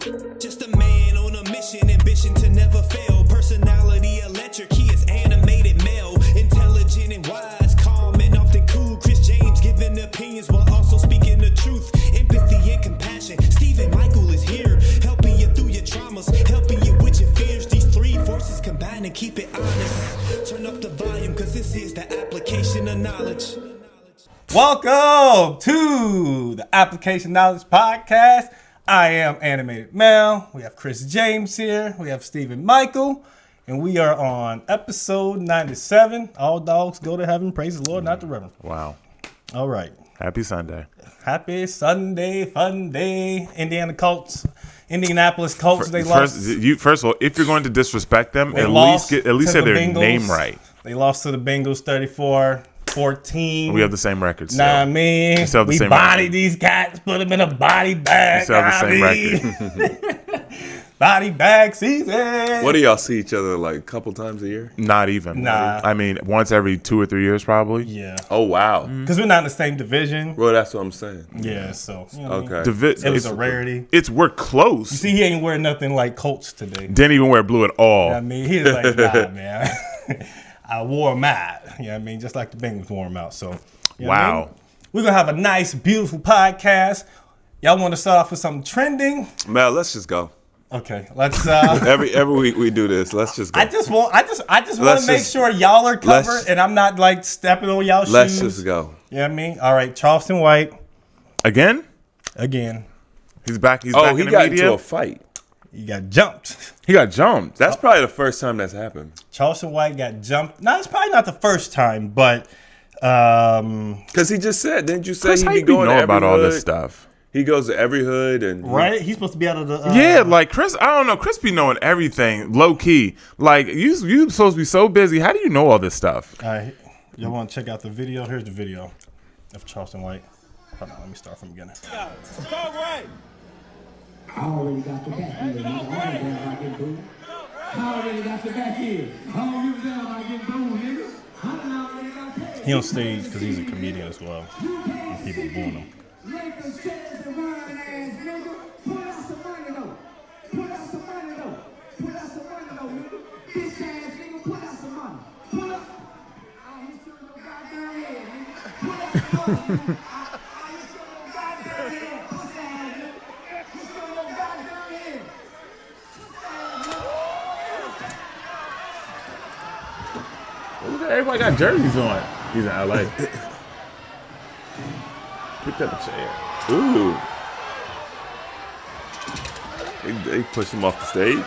Just a man on a mission, ambition to never fail. Personality electric, he is animated male. Intelligent and wise, calm and often cool. Chris James giving opinions while also speaking the truth. Empathy and compassion. Stephen Michael is here, helping you through your traumas, helping you with your fears. These three forces combine and keep it honest. Turn up the volume, cause this is the application of knowledge. Welcome to the Application Knowledge Podcast. I am Animated Mel. We have Chris James here. We have Stephen Michael. And we are on episode 97. All dogs go to heaven. Praise the Lord, not the Reverend. Wow. All right. Happy Sunday. Happy Sunday, fun day. Indianapolis Colts, they lost. First of all, if you're going to disrespect them, at least say their Bengals. Name right. They lost to the Bengals 34-14. We have the same record. Nah, I mean, we bodied these cats, put them in a body bag. We still have the same record. Body bag season. What do y'all see each other like a couple times a year? Not even. Nah. I mean, once every 2 or 3 years, probably. Yeah. Oh, wow. Because we're not in the same division. Well, that's what I'm saying. Yeah, so. You know okay. what I mean? It was a rarity. We're close. You see, he ain't wearing nothing like Colts today. Didn't even wear blue at all. I mean, he's like, nah, man. I wore him out. You know what I mean? Just like the Bengals wore him out. So, you know what I mean? We're going to have a nice, beautiful podcast. Y'all want to start off with something trending? Mel, let's just go. Okay, let's. Every week we do this. Let's just go. I just want to make sure y'all are covered, and I'm not like stepping on y'all shoes. Let's just go. You know what I mean? All right, Charleston White. Again. He's back. He's back in the got media. into a fight. He got jumped. That's probably the first time that's happened. Charleston White got jumped. No, it's probably not the first time, but because he just said, didn't you say Chris, he'd how be you going know to every about hood? all this stuff? He goes to every hood and right. He's supposed to be out of the yeah, like Chris. I don't know. Chris be knowing everything, low key. Like you supposed to be so busy. How do you know all this stuff? All right, y'all want to check out the video? Here's the video of Charleston White. Hold on, let me start from the beginning. I already got the back here, nigga. I don't care about getting booed. I already got the back here. I don't give a damn about getting booed, nigga. I already got paid. He on stage because he's a comedian as well, and people booing him. Lakers chairs and rhyming ass nigga. Put out some money though. Put out some money though. Put out some money though, nigga. Bitch ass nigga, put out some money. Pull up. I hit you in your goddamn head, nigga. Put out some money. I hit you in your goddamn head. Pussy ass nigga. Hit you in your goddamn head. Everybody got jerseys on. He's in LA. Pick up a chair. ooh, they push him off the stage.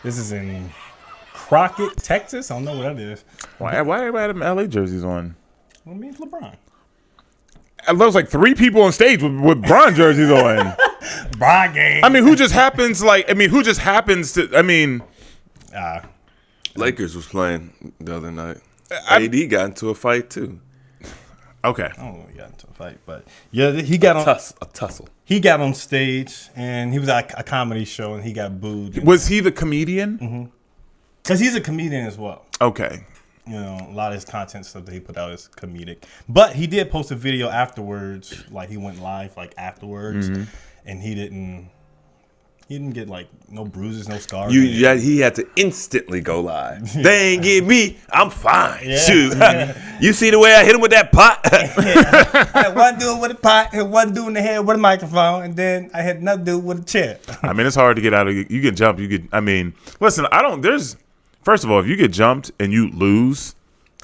This is in Crockett, Texas. I don't know what that is. Why everybody have LA jerseys on? What means LeBron? There was like 3 people on stage with Bron jerseys on. Bron game. I mean, who just happens to? Lakers was playing the other night. AD got into a fight too. Okay. I don't know if he got into a fight, but yeah, he got on A tussle. He got on stage and he was at a comedy show and he got booed. Was he the comedian? Mm-hmm. Because he's a comedian as well. Okay. You know, a lot of his content stuff that he put out is comedic. But he did post a video afterwards, like he went live like afterwards, and he didn't get like no bruises, no scars. He had to instantly go live. They ain't get me. I'm fine. Yeah. Shoot. You see the way I hit him with that pot? I had one dude with a pot, had one dude in the head with a microphone, and then I had another dude with a chair. I mean, it's hard to get out of. You get jumped. Listen. First of all, if you get jumped and you lose,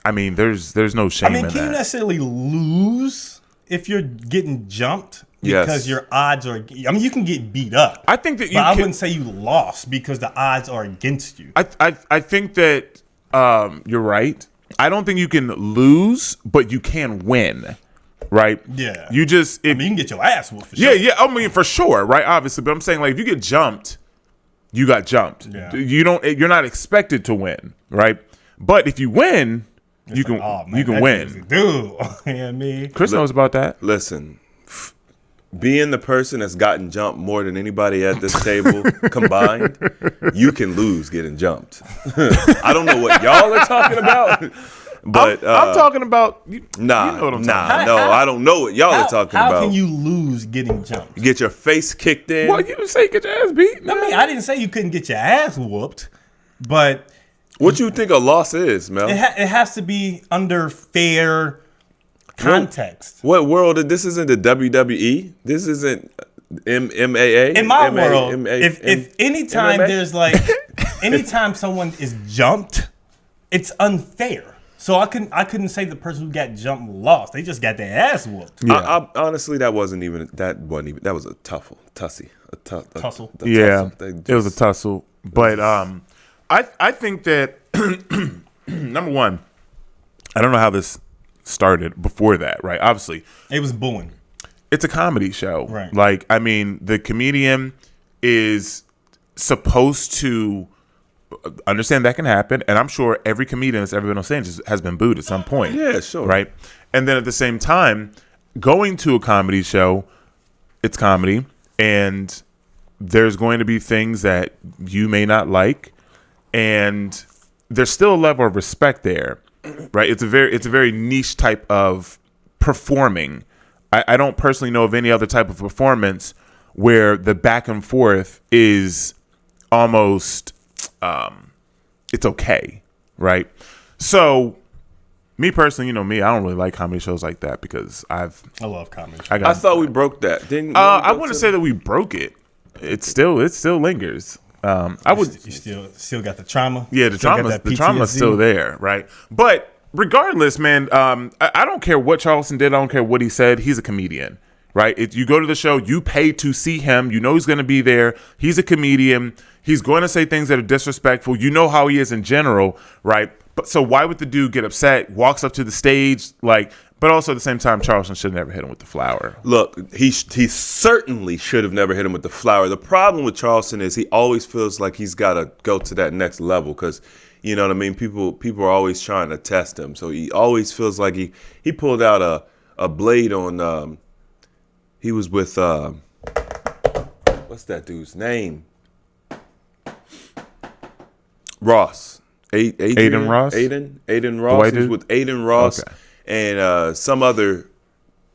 I mean, there's no shame in that. Can you necessarily lose if you're getting jumped? Because your odds are. I mean, you can get beat up. I think that I wouldn't say you lost because the odds are against you. I think that you're right. I don't think you can lose, but you can win. Right? Yeah. You can get your ass whooped for sure. Yeah. I mean, for sure, right? Obviously, but I'm saying like if you get jumped, you got jumped. Yeah. You're not expected to win, right? But if you win, you can win. Dude, you know what I mean? Chris knows about that. Listen, being the person that's gotten jumped more than anybody at this table combined, you can lose getting jumped. I don't know what y'all are talking about, But I'm talking about you nah, know what I'm talking about. no, I don't know what y'all are talking how about. can you lose getting jumped? Get your face kicked in? Well, you didn't say get your ass beat. I mean, I didn't say you couldn't get your ass whooped, but What you think a loss is, Mel? it has to be under fair context. What world? This isn't the WWE. This isn't MAA. In my MA, world, MA, if anytime MMA? there's like anytime someone is jumped, it's unfair. So I couldn't say the person who got jumped lost. They just got their ass whooped. I, honestly, that wasn't even. That was a tussle. Tussle. Yeah, They it was a just- tussle. But I think that number one, I don't know how this started before that, right? Obviously, It was booing. it's a comedy show. Right. Like, I mean, the comedian is supposed to understand that can happen. And I'm sure every comedian that's ever been on stage has been booed at some point. Yeah, sure. Right. And then at the same time, going to a comedy show, it's comedy. And there's going to be things that you may not like. And there's still a level of respect there. Right. It's a very niche type of performing. I don't personally know of any other type of performance where the back and forth is almost it's okay, right? So me personally, you know me, I don't really like comedy shows like that because I love comedy. I thought we broke that. Didn't I wouldn't say that we broke it. It still lingers. I would You still got the trauma. Yeah, the Still got trauma's that still PTSD. there, right? But regardless, man, I don't care what Charleston did. I don't care what he said. He's a comedian, right? If you go to the show, you pay to see him. You know he's going to be there. He's a comedian. He's going to say things that are disrespectful. You know how he is in general, right? But so why would the dude get upset? Walks up to the stage, like. But also at the same time, Charleston should have never hit him with the flower. Look, he certainly should have never hit him with the flower. The problem with Charleston is he always feels like he's got to go to that next level because, you know what I mean? People are always trying to test him. So he always feels like he pulled out a blade on, he was with, what's that dude's name? Ross. Aiden Ross? Aiden Ross. white He was dude? with Aiden Ross. Okay. And some other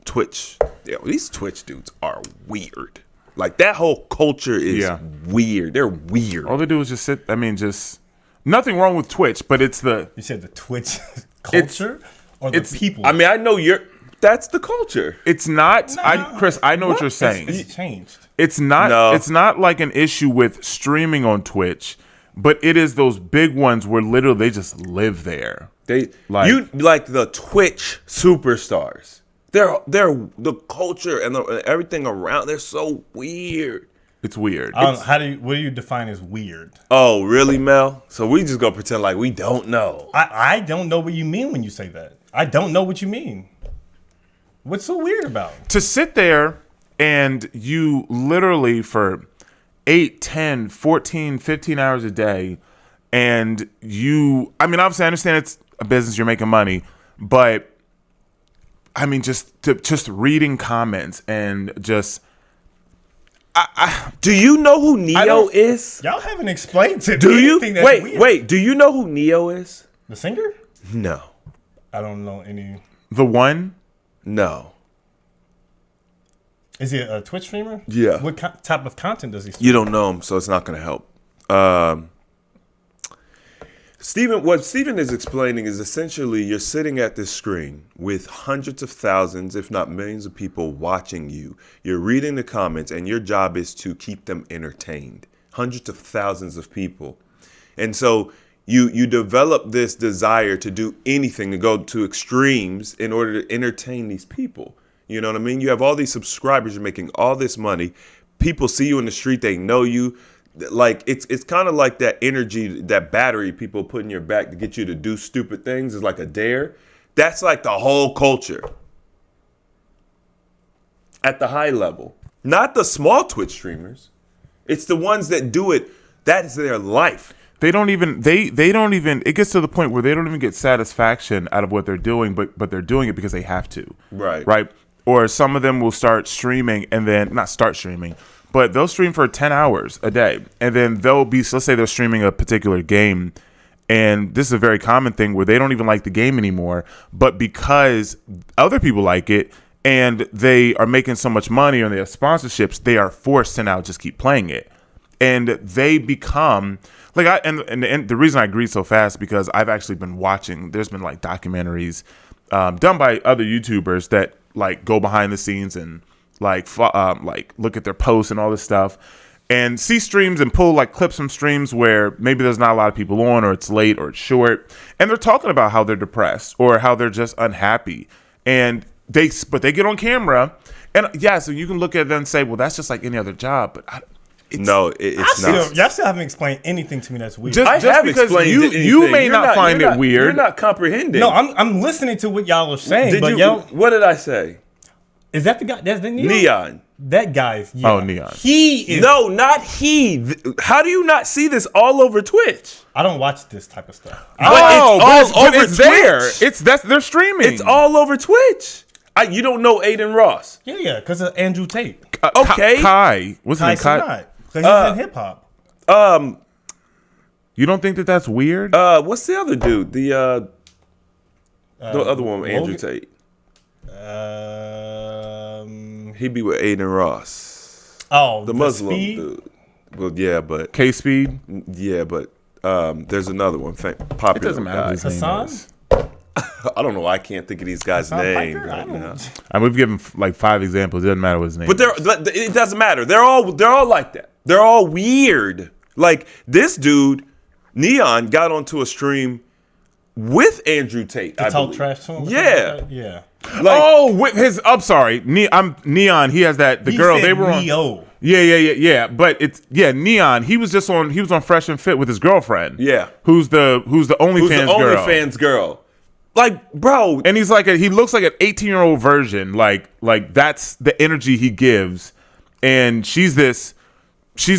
Twitch. Yeah, these Twitch dudes are weird. Like that whole culture is weird. They're weird. All they do is just sit. I mean, just nothing wrong with Twitch, but it's the You said the Twitch culture or the people? I mean, I know that's the culture. it's not. Chris, I know what you're saying. It's changed. It's not. No. It's not like an issue with streaming on Twitch, but it is those big ones where literally they just live there. You like the Twitch superstars. They're the culture and everything around. They're so weird. It's weird. What do you define as weird? Oh, really, Mel? So we just gonna pretend like we don't know. I don't know what you mean when you say that. I don't know what you mean. What's so weird about it? To sit there and you literally for 8, 10, 14, 15 hours a day, and I mean, obviously I understand it's a business, you're making money, but I mean, just reading comments and just. Do you know who Neo is? Y'all haven't explained to me Do you? anything that's weird. Wait. Do you know who Neo is? The singer? No. I don't know any. The one? No. Is he a Twitch streamer? Yeah. What type of content does he stream? You don't know him, so it's not going to help. What Steven is explaining is essentially you're sitting at this screen with hundreds of thousands, if not millions of people watching you. You're reading the comments, and your job is to keep them entertained. Hundreds of thousands of people. And so you develop this desire to do anything, to go to extremes in order to entertain these people. You know what I mean? You have all these subscribers, you're making all this money. People see you in the street, they know you. Like it's kind of like that energy, that battery people put in your back to get you to do stupid things is like a dare. That's like the whole culture at the high level. Not the small Twitch streamers. It's the ones that do it. That is their life. They don't even it gets to the point where they don't even get satisfaction out of what they're doing, but they're doing it because they have to. Right. Or some of them will start streaming and then not start streaming, but they'll stream for 10 hours a day. And then they'll be, so let's say they're streaming a particular game And this is a very common thing where they don't even like the game anymore, but because other people like it and they are making so much money and they have sponsorships, they are forced to now just keep playing it. And they become like and the reason I agree so fast because I've actually been watching. There's been like documentaries done by other YouTubers that like go behind the scenes and like look at their posts and all this stuff. And see streams and pull like clips from streams where maybe there's not a lot of people on, or it's late, or it's short, and they're talking about how they're depressed or how they're just unhappy, and they get on camera, and so you can look at them and say, well, that's just like any other job, but it's not. Y'all still haven't explained anything to me that's weird. Just because you may not find it weird. You're not comprehending. No, I'm listening to what y'all are saying. What did I say? Is that the guy? That's the Neon. That guy's Neon. He is. No, not he. How do you not see this all over Twitch? I don't watch this type of stuff. It's there. They're streaming. It's all over Twitch. You don't know Aiden Ross? Yeah, because of Andrew Tate. Okay. Kai. What's his name? Kai. Because he's in hip hop. You don't think that's weird? What's the other dude? The other one, Andrew Tate. He be with Aiden Ross. Oh, the Muslim Speed? dude. Well, yeah, but K-Speed. Yeah, but there's another one. Popular. It doesn't matter. Hassan? I don't know. I can't think of these guys' names right now. We've given like 5 examples. It doesn't matter what his name. But it doesn't matter. They're all like that. They're all weird. Like this dude, Neon, got onto a stream with Andrew Tate. To talk trash to him? Yeah. Yeah. With his. I'm sorry. I'm Neon. He has that. The girl they were on. Neo. Yeah. But it's Neon. He was just on. He was on Fresh and Fit with his girlfriend. Yeah. Who's the OnlyFans girl? Like, bro. And he's like he looks like an 18-year-old version. Like that's the energy he gives. And she's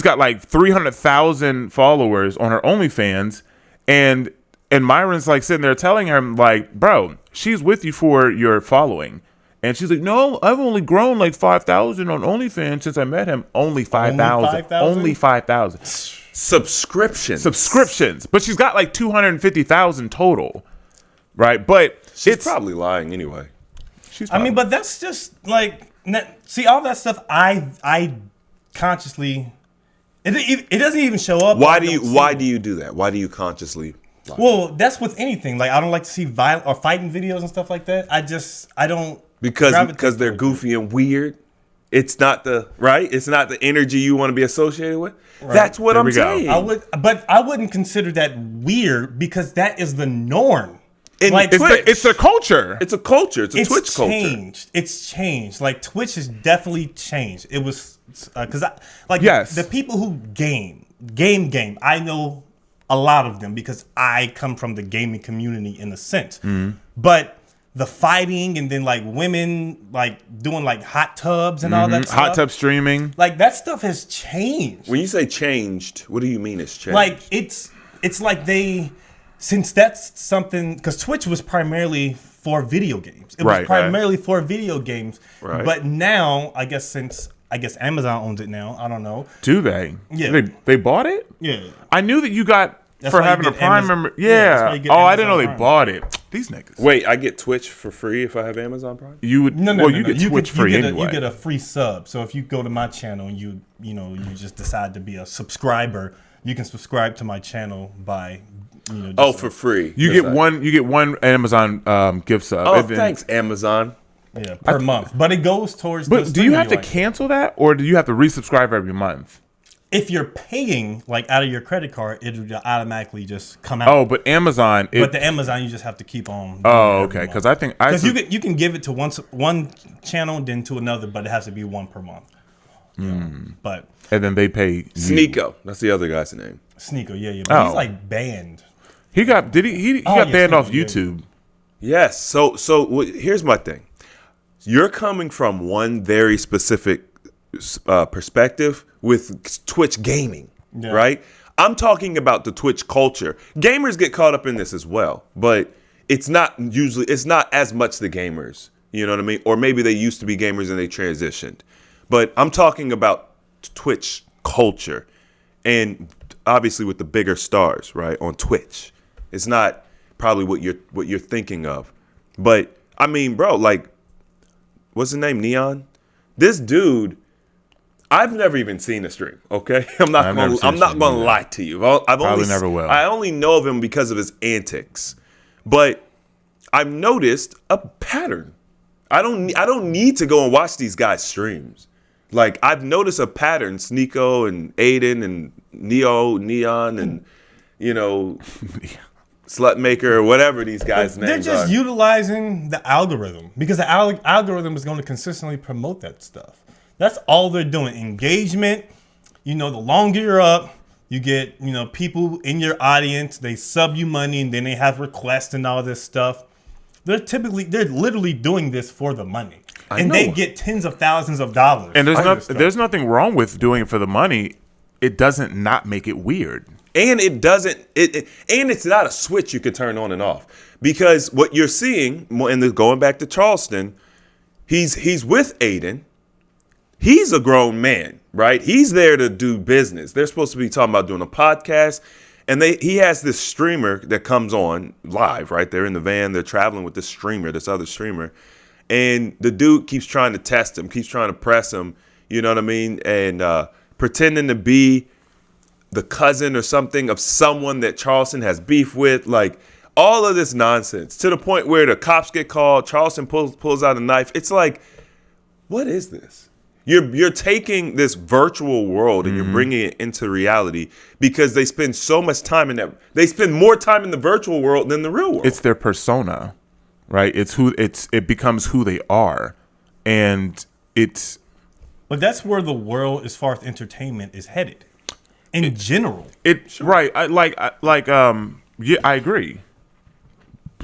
got like 300,000 followers on her OnlyFans, and Myron's like sitting there telling him like, bro, she's with you for your following. And she's like, no, I've only grown like 5,000 on OnlyFans since I met him. Only 5,000. Only 5,000. Subscriptions. But she's got like 250,000 total. Right? But she's probably lying anyway. But that's just like, see, all that stuff I consciously, it doesn't even show up. Why do you do that? Why do you consciously? Well, that's with anything. Like, I don't like to see violent or fighting videos and stuff like that. I don't. Because they're goofy and weird. It's not It's not the energy you want to be associated with. Right. That's what I'm saying. I wouldn't consider that weird because that is the norm. It's a culture. It's a culture. It's a Twitch culture. It's changed. Like, Twitch has definitely changed. It was because the people who game. I know a lot of them because I come from the gaming community in a sense. Mm-hmm. But the fighting and then like women like doing like hot tubs and all that stuff. Hot tub streaming. Like that stuff has changed. When you say changed, what do you mean it's changed? Like it's like since that's something, because Twitch was primarily for video games. It was primarily for video games. Right. But now, I guess Amazon owns it now. I don't know. Do they? Yeah. They bought it? Yeah. I knew that you got for having a Prime member. Yeah. I didn't know they bought it. These niggas. Wait, I get Twitch for free if I have Amazon Prime? You would. No. You get Twitch free anyway. You get a free sub. So if you go to my channel and you just decide to be a subscriber, you can subscribe to my channel by. For free. You get one Amazon gift sub. Oh, thanks, Amazon. Yeah, per month. But it goes towards. But do you have to cancel that, or do you have to resubscribe every month? If you're paying like out of your credit card, it'll automatically just come out. Oh, but Amazon. But the Amazon, you just have to keep on. Oh, okay. Because I think you can give it to one channel, then to another, but it has to be one per month. But and then they pay. Sneeko. That's the other guy's name. Sneeko. Yeah. But he's like banned. He got banned off YouTube. Yes. So here's my thing. You're coming from one very specific perspective with Twitch gaming, right? I'm talking about the Twitch culture. Gamers get caught up in this as well, but it's not as much the gamers. You know what I mean? Or maybe they used to be gamers and they transitioned. But I'm talking about Twitch culture, and obviously with the bigger stars, right, on Twitch. It's not probably what you're thinking of. But I mean, bro, like, what's his name? Neon. This dude, I've never even seen a stream. Okay, I'm not gonna lie to you. I only know of him because of his antics, but I've noticed a pattern. I don't need to go and watch these guys' streams. Like, I've noticed a pattern. Sneeko and Aiden and Neon and Slutmaker or whatever these guys' names are. They're just utilizing the algorithm because the algorithm is going to consistently promote that stuff. That's all they're doing. Engagement. The longer you're up, you get people in your audience. They sub you money and then they have requests and all this stuff. They're literally doing this for the money, and they get tens of thousands of dollars. And there's nothing wrong with doing it for the money. It doesn't not make it weird. And it doesn't. And it's not a switch you could turn on and off, because what you're seeing, and going back to Charleston, he's with Aiden. He's a grown man, right? He's there to do business. They're supposed to be talking about doing a podcast. And he has this streamer that comes on live, right? They're in the van. They're traveling with this other streamer. And the dude keeps trying to test him, keeps trying to press him, you know what I mean? And pretending to be the cousin or something of someone that Charleston has beef with. Like, all of this nonsense, to the point where the cops get called. Charleston pulls out a knife. It's like, what is this? You're taking this virtual world and you're bringing it into reality, because they spend so much time in that. They spend more time in the virtual world than the real world. It's their persona, right? It becomes who they are, and it's. But that's where the world, as far as entertainment, is headed. In general, right. Yeah, I agree.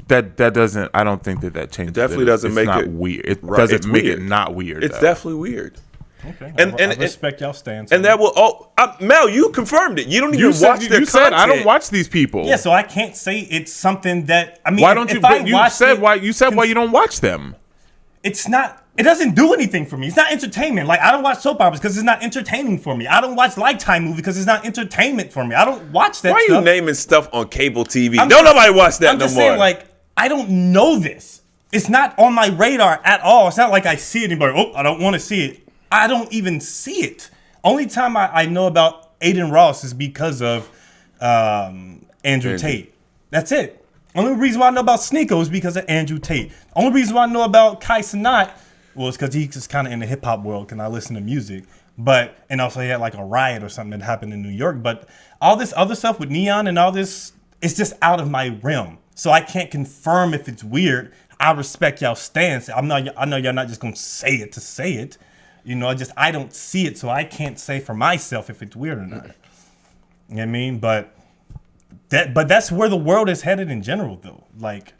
That doesn't. I don't think that changes. It definitely doesn't make it weird. It doesn't make it not weird. It's definitely weird. Okay, I respect y'all stance. And that will. Mel, you confirmed it. You don't even watch their content. You said I don't watch these people. Yeah, so I can't say it's something that. I mean, why don't you? You said why you don't watch them. It's not. It doesn't do anything for me. It's not entertainment. Like, I don't watch soap operas because it's not entertaining for me. I don't watch Lifetime movies because it's not entertainment for me. I don't watch that. Why stuff. Are you naming stuff on cable TV? Nobody watch that no more. I'm just saying, like, I don't know this. It's not on my radar at all. It's not like I see it anybody. I don't want to see it. I don't even see it. Only time I know about Aiden Ross is because of Andrew Tate. That's it. Only reason why I know about Sneeko is because of Andrew Tate. Only reason why I know about Kai Cenat was because he's just kind of in the hip hop world. Can I listen to music? And also he had like a riot or something that happened in New York. But all this other stuff with Neon and all this, it's just out of my realm. So I can't confirm if it's weird. I respect y'all stance. I know y'all not just gonna say it to say it. I don't see it, so I can't say for myself if it's weird or not. You know what I mean? But that's where the world is headed in general, though. Like,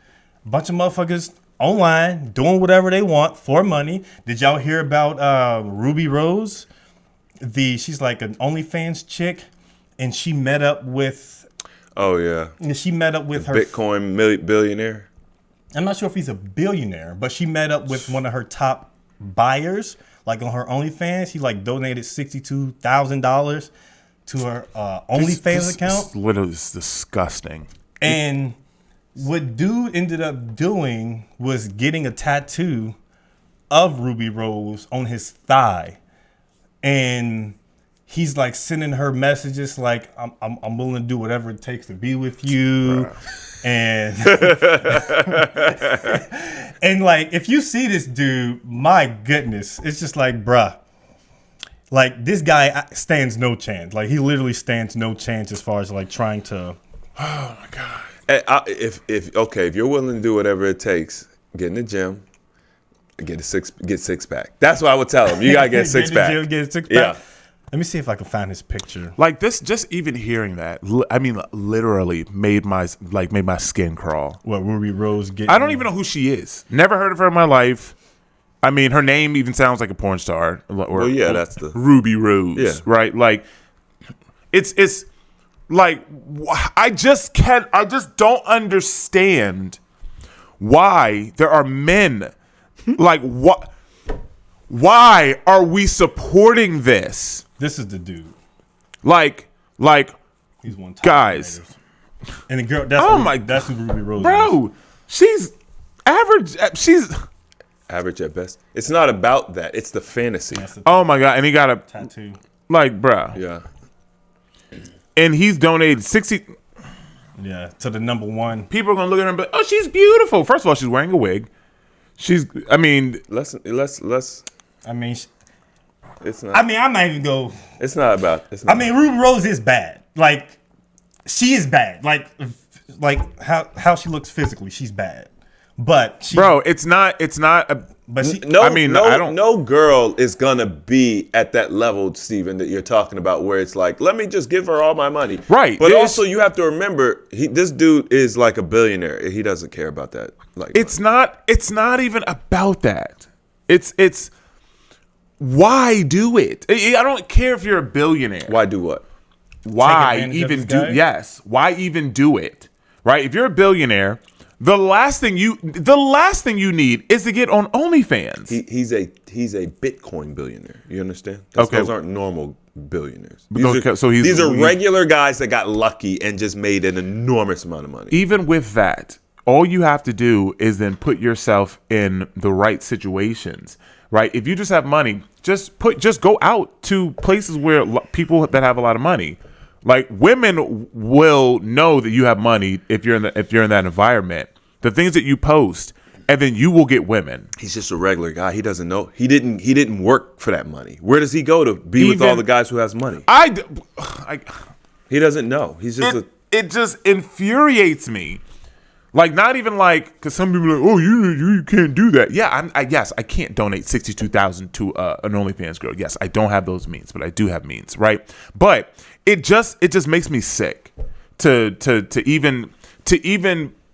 a bunch of motherfuckers online doing whatever they want for money. Did y'all hear about Rubi Rose? She's like an OnlyFans chick, and she met up with. Oh yeah. She met up with her Bitcoin billionaire. I'm not sure if he's a billionaire, but she met up with one of her top buyers. Like, on her OnlyFans, he like donated $62,000 to her OnlyFans account. This literally is disgusting. And what dude ended up doing was getting a tattoo of Rubi Rose on his thigh, and he's like sending her messages like, "I'm willing to do whatever it takes to be with you." Bruh. And and like, if you see this dude, my goodness, it's just like, bruh, like, this guy stands no chance. Like, he literally stands no chance as far as like trying to. Oh my god. If you're willing to do whatever it takes, get in the gym, get six pack. That's what I would tell him. You gotta get a six pack. Get a six pack. Yeah. Let me see if I can find his picture. Like this, just even hearing that, I mean, literally made my skin crawl. What, Rubi Rose? I don't even know who she is. Never heard of her in my life. I mean, her name even sounds like a porn star. That's the Rubi Rose. Yeah. Right. Like, it's like, I just don't understand why there are men like what. Why are we supporting this? This is the dude. Like, he's one. Guys, And the girl, that's Oh who, my that's who Rubi Rose is. Bro, she's average. She's Average at best. It's not about that. It's the fantasy. That's the oh my god, and he got a tattoo. like, bro, Yeah. and he's donated 60. Yeah, to the number one. People are gonna look at her and be like, "Oh, she's beautiful." First of all, she's wearing a wig. I mean, Let's. I mean, It's not. I'm not even go. It's not about. It's I not. mean, Rubi Rose is bad. Like, she is bad. Like how she looks physically, she's bad. But she, bro, it's not a. but she, No, I mean, no, I don't- no girl is gonna be at that level, Steven, that you're talking about, where it's like, let me just give her all my money. Right. But It's- also, you have to remember, this dude is like a billionaire. He doesn't care about that. Like, It's not even about that. It's why do it? I don't care if you're a billionaire. why do what? Why advantage of even this do guy? yes? Why even do it? Right? If you're a billionaire, the last thing you need is to get on OnlyFans. He's a Bitcoin billionaire. You understand? Okay. Those aren't normal billionaires. Okay, so these are regular guys that got lucky and just made an enormous amount of money. Even with that, all you have to do is then put yourself in the right situations, right? If you just have money, just go out to places where people that have a lot of money. Like, women will know that you have money if you're in that environment. The things that you post, and then you will get women. He's just a regular guy. He doesn't know. He didn't work for that money. Where does he go to be with all the guys who has money? He doesn't know. He's just it just infuriates me. Like, not even like, because some people are like, oh, you can't do that. Yeah, yes, I can't donate $62,000 to an OnlyFans girl. Yes, I don't have those means, but I do have means, right? But it just makes me sick to even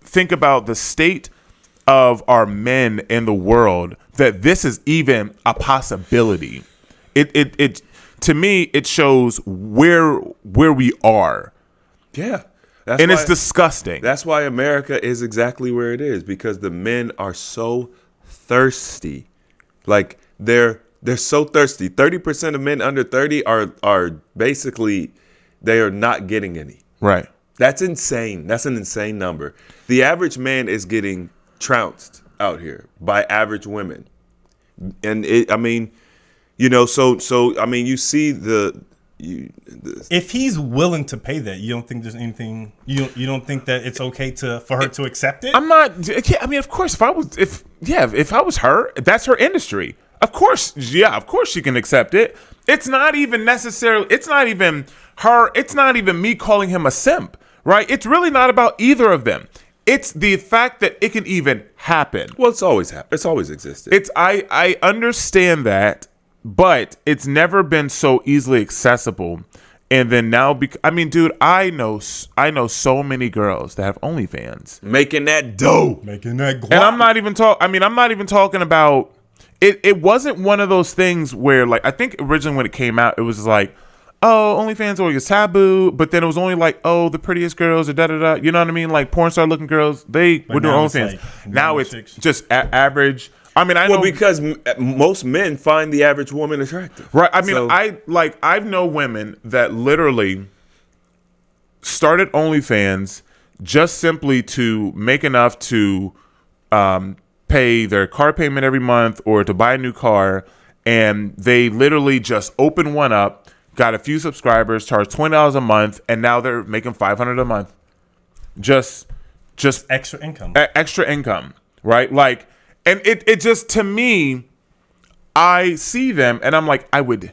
think about the state of our men in the world, that this is even a possibility. It to me, it shows where we are. yeah. And it's disgusting. That's why America is exactly where it is, because the men are so thirsty. Like, they're so thirsty. 30% of men under 30 are basically, they are not getting any. Right. That's insane. That's an insane number. The average man is getting trounced out here by average women. And you see if he's willing to pay that, you don't think there's anything? You don't think that it's okay for her to accept it? I'm not. I mean, of course, if I was her, that's her industry. Of course she can accept it. It's not even necessarily. It's not even her. It's not even me calling him a simp. Right? It's really not about either of them. It's the fact that it can even happen. well, it's always happened. It's always existed. I understand that, but it's never been so easily accessible. And then now, dude, I know so many girls that have OnlyFans, Making that dough. Making that guap. and I'm not even talking about it. It wasn't one of those things where, like, I think originally when it came out, it was like, oh, OnlyFans always taboo, but then it was only like, oh, the prettiest girls or da-da-da. You know what I mean? Like, porn star looking girls, they were doing now it's OnlyFans. like Now it's chicks. just average. I mean, I know because most men find the average woman attractive. right. I mean, So- I've known women that literally started OnlyFans just simply to make enough to pay their car payment every month or to buy a new car, and they literally just opened one up, got a few subscribers, charged $20 a month, and now they're making $500 a month. Just extra income. extra income, right? Like, and it just, to me, I see them and I'm like, and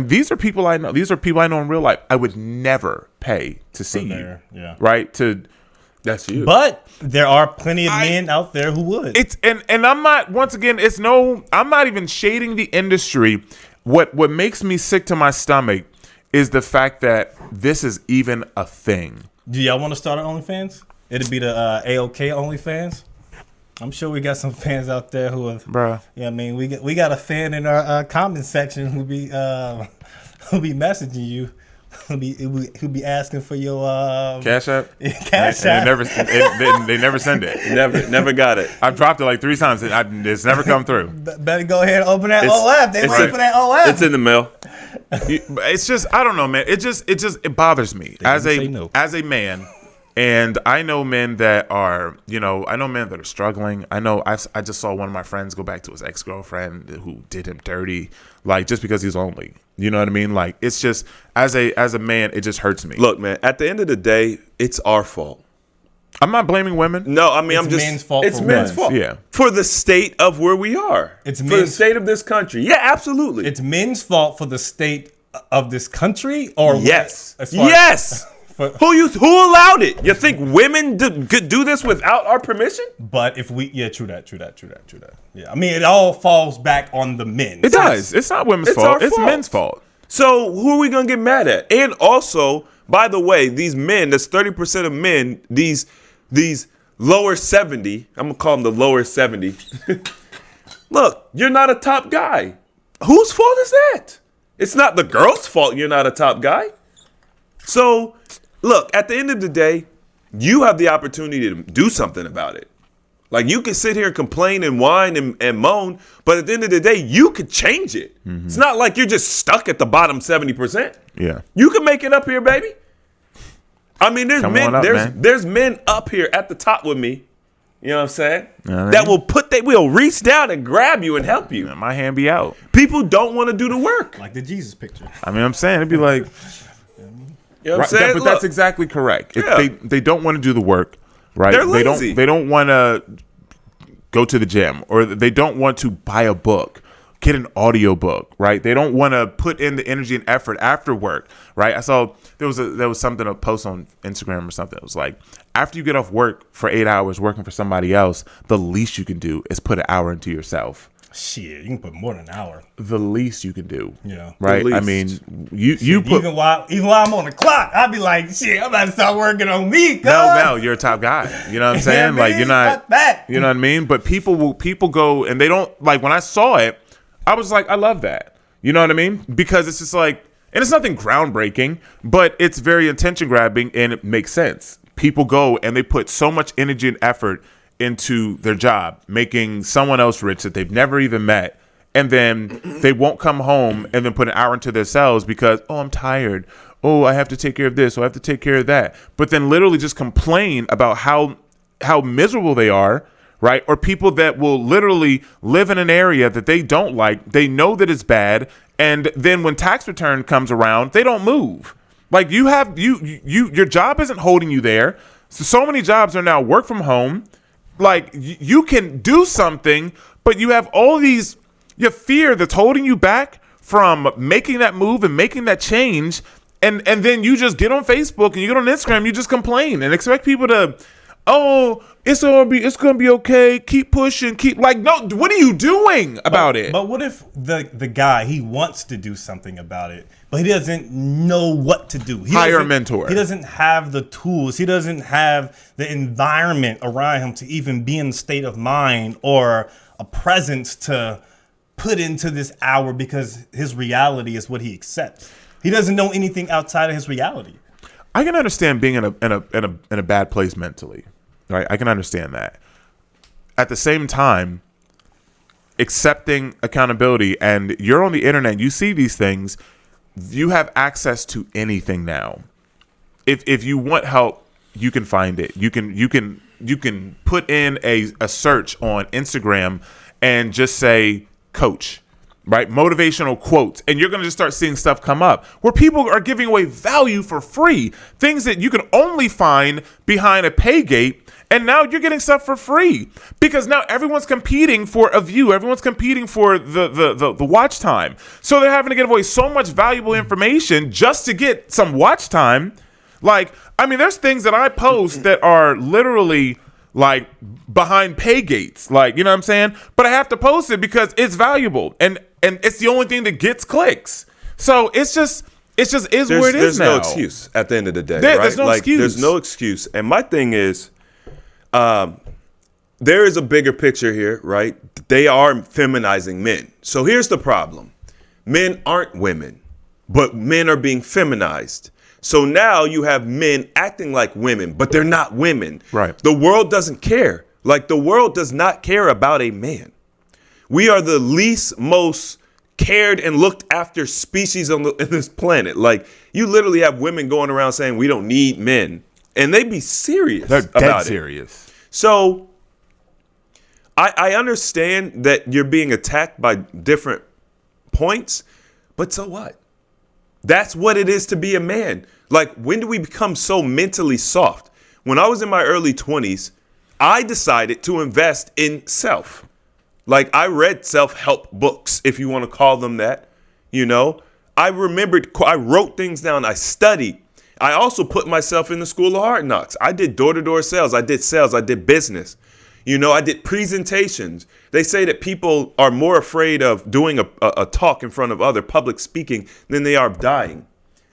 these are people I know. These are people I know in real life. I would never pay to see you, there, yeah. right? That's you. But there are plenty of men out there who would. It's and I'm not, once again, I'm not even shading the industry. What makes me sick to my stomach is the fact that this is even a thing. Do y'all want to start an OnlyFans? It'd be the AOK OnlyFans. I'm sure we got some fans out there who have, Bruh. Yeah, I mean, we got a fan in our comment section who be messaging you, who be asking for your Cash App? Cash And App. they never send it. Never got it. I've dropped it like 3 times. It's never come through. Better go ahead and open that OF. They wait for that OF. It's in the mail. It's just, I don't know, man. It bothers me as say no. a man. And I know men that are, I know men that are struggling. I know I just saw one of my friends go back to his ex-girlfriend who did him dirty, like, just because he's lonely. You know what I mean? Like, it's just, as a man, it just hurts me. Look, man, at the end of the day, it's our fault. I'm not blaming women. No, I mean, It's I'm just. men's fault It's for men's one. fault. Yeah. For the state of where we are. It's for the men's- state of this country. Yeah, absolutely. It's men's fault for the state of this country, or yes. what? As far- Yes. For- Who allowed it? You think women could do this without our permission? But if we, true that. Yeah, I mean, it all falls back on the men. It does. It's not women's It's fault. our It's fault. men's fault. So who are we gonna get mad at? And also, by the way, these men, that's 30% of men, these lower 70, I'm gonna call them the lower 70. Look, you're not a top guy. Whose fault is that? It's not the girl's fault you're not a top guy. So, look, at the end of the day, you have the opportunity to do something about it. Like, you can sit here and complain and whine and moan, but at the end of the day, you could change it. It's not like you're just stuck at the bottom 70%. Yeah. You can make it up here, baby. I mean, there's Come men, on up, man. there's men up here at the top with me. You know what I'm saying? Yeah, That will reach down and grab you and help you. My hand be out. People don't want to do the work. Like the Jesus picture. I mean, I'm saying it'd be like, You know what I'm right, saying? but that's Look, exactly correct. If Yeah. they don't want to do the work, right? They're lazy. They don't want to go to the gym, or they don't want to buy a book, get an audio book, right? They don't want to put in the energy and effort after work, right? I saw there was something, a post on Instagram or something. It was like, after you get off work for 8 hours working for somebody else, the least you can do is put an hour into yourself. Shit, you can put more than an hour. The least you can do. Yeah. Right. The I least. mean, you put Even while I'm on the clock, I'll be like, shit, I'm about to start working on me. no, you're a top guy. You know what I'm saying? Like, you're not Fuck that. You know what I mean? But people go and they don't, like, when I saw it, I was like, I love that. You know what I mean? Because it's just like, and it's nothing groundbreaking, but it's very attention grabbing and it makes sense. People go and they put so much energy and effort into their job, making someone else rich that they've never even met. And then they won't come home and then put an hour into themselves because, oh, I'm tired. Oh, I have to take care of this. Oh, I have to take care of that. But then literally just complain about how miserable they are, right? Or people that will literally live in an area that they don't like. They know that it's bad. And then when tax return comes around, they don't move. Like, your job isn't holding you there. So many jobs are now work from home. Like, you can do something, but you have all these, your fear that's holding you back from making that move and making that change. And then you just get on Facebook and you get on Instagram, you just complain and expect people to, oh, it's gonna be okay. Keep pushing. No. What are you doing about it? But what if the guy, he wants to do something about it, but he doesn't know what to do? Hire a mentor. He doesn't have the tools. He doesn't have the environment around him to even be in the state of mind or a presence to put into this hour because his reality is what he accepts. He doesn't know anything outside of his reality. I can understand being in a bad place mentally, right? I can understand that. At the same time, accepting accountability, and you're on the internet, you see these things, you have access to anything now. If you want help, you can find it. You can put in a search on Instagram and just say coach. Right? Motivational quotes. And you're going to just start seeing stuff come up where people are giving away value for free. Things that you can only find behind a pay gate. And now you're getting stuff for free because now everyone's competing for a view. Everyone's competing for the watch time. So they're having to give away so much valuable information just to get some watch time. Like, I mean, there's things that I post that are literally like behind pay gates, like, you know what I'm saying? But I have to post it because it's valuable and it's the only thing that gets clicks. So it's just where it is now. There's no excuse at the end of the day, right? There's no excuse. There's no excuse. And my thing is, there is a bigger picture here, right? They are feminizing men. So here's the problem. Men aren't women, but men are being feminized. So now you have men acting like women, but they're not women. Right. The world doesn't care. Like, the world does not care about a man. We are the least most cared and looked after species in this planet. Like, you literally have women going around saying we don't need men, and they be serious. They're about dead it. serious. So I understand that you're being attacked by different points, but so what? That's what it is to be a man. Like, when do we become so mentally soft? When I was in my early 20s, I decided to invest in self. Like, I read self-help books, if you want to call them that. You know, I wrote things down. I studied. I also put myself in the school of hard knocks. I did door-to-door sales. I did business. You know, I did presentations. They say that people are more afraid of doing a talk in front of other public speaking than they are of dying.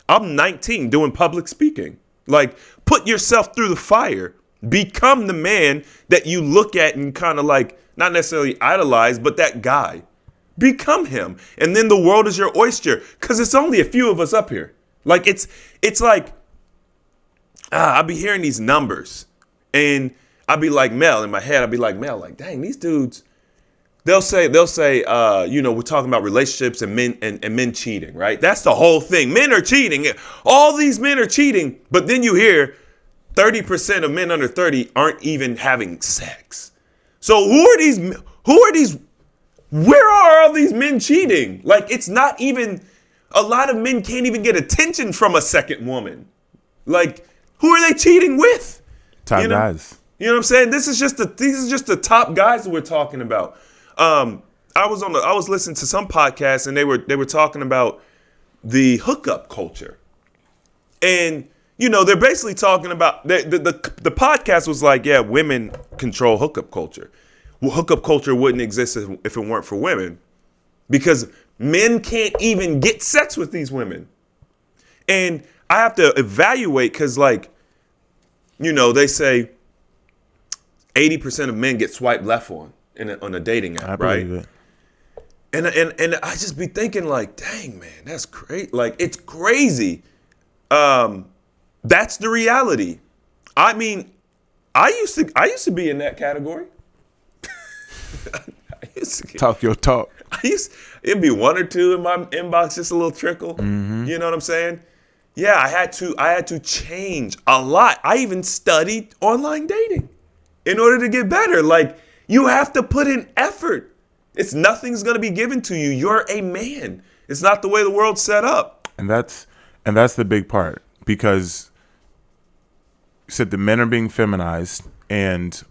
I'm 19 doing public speaking. Like, put yourself through the fire. Become the man that you look at and kind of like, not necessarily idolize, but that guy. Become him. And then the world is your oyster, because it's only a few of us up here. Like, it's like, I'll be hearing these numbers, and I'll be like, Mel, in my head, I'll be like, Mel, like, dang, these dudes, they'll say, you know, we're talking about relationships and men cheating, right? That's the whole thing. Men are cheating. All these men are cheating. But then you hear 30% of men under 30 aren't even having sex. So who are these? Where are all these men cheating? Like, it's not even, a lot of men can't even get attention from a second woman. Like, who are they cheating with? Top you know? guys. You know what I'm saying? These is just the top guys that we're talking about. I was listening to some podcasts, and they were talking about the hookup culture. And, you know, they're basically talking about the podcast was like, yeah, women control hookup culture. Well, hookup culture wouldn't exist if it weren't for women, because men can't even get sex with these women. And I have to evaluate, because, like, you know, they say 80% of men get swiped left on a dating app, right? It. And I just be thinking, like, dang, man, that's great. Like, it's crazy. That's the reality. I mean, I used to be in that category. Talk your talk. It'd be one or two in my inbox, just a little trickle. Mm-hmm. You know what I'm saying? Yeah, I had to change a lot. I even studied online dating in order to get better. Like, you have to put in effort. Nothing's going to be given to you. You're a man. It's not the way the world's set up. And that's the big part, because you said the men are being feminized, and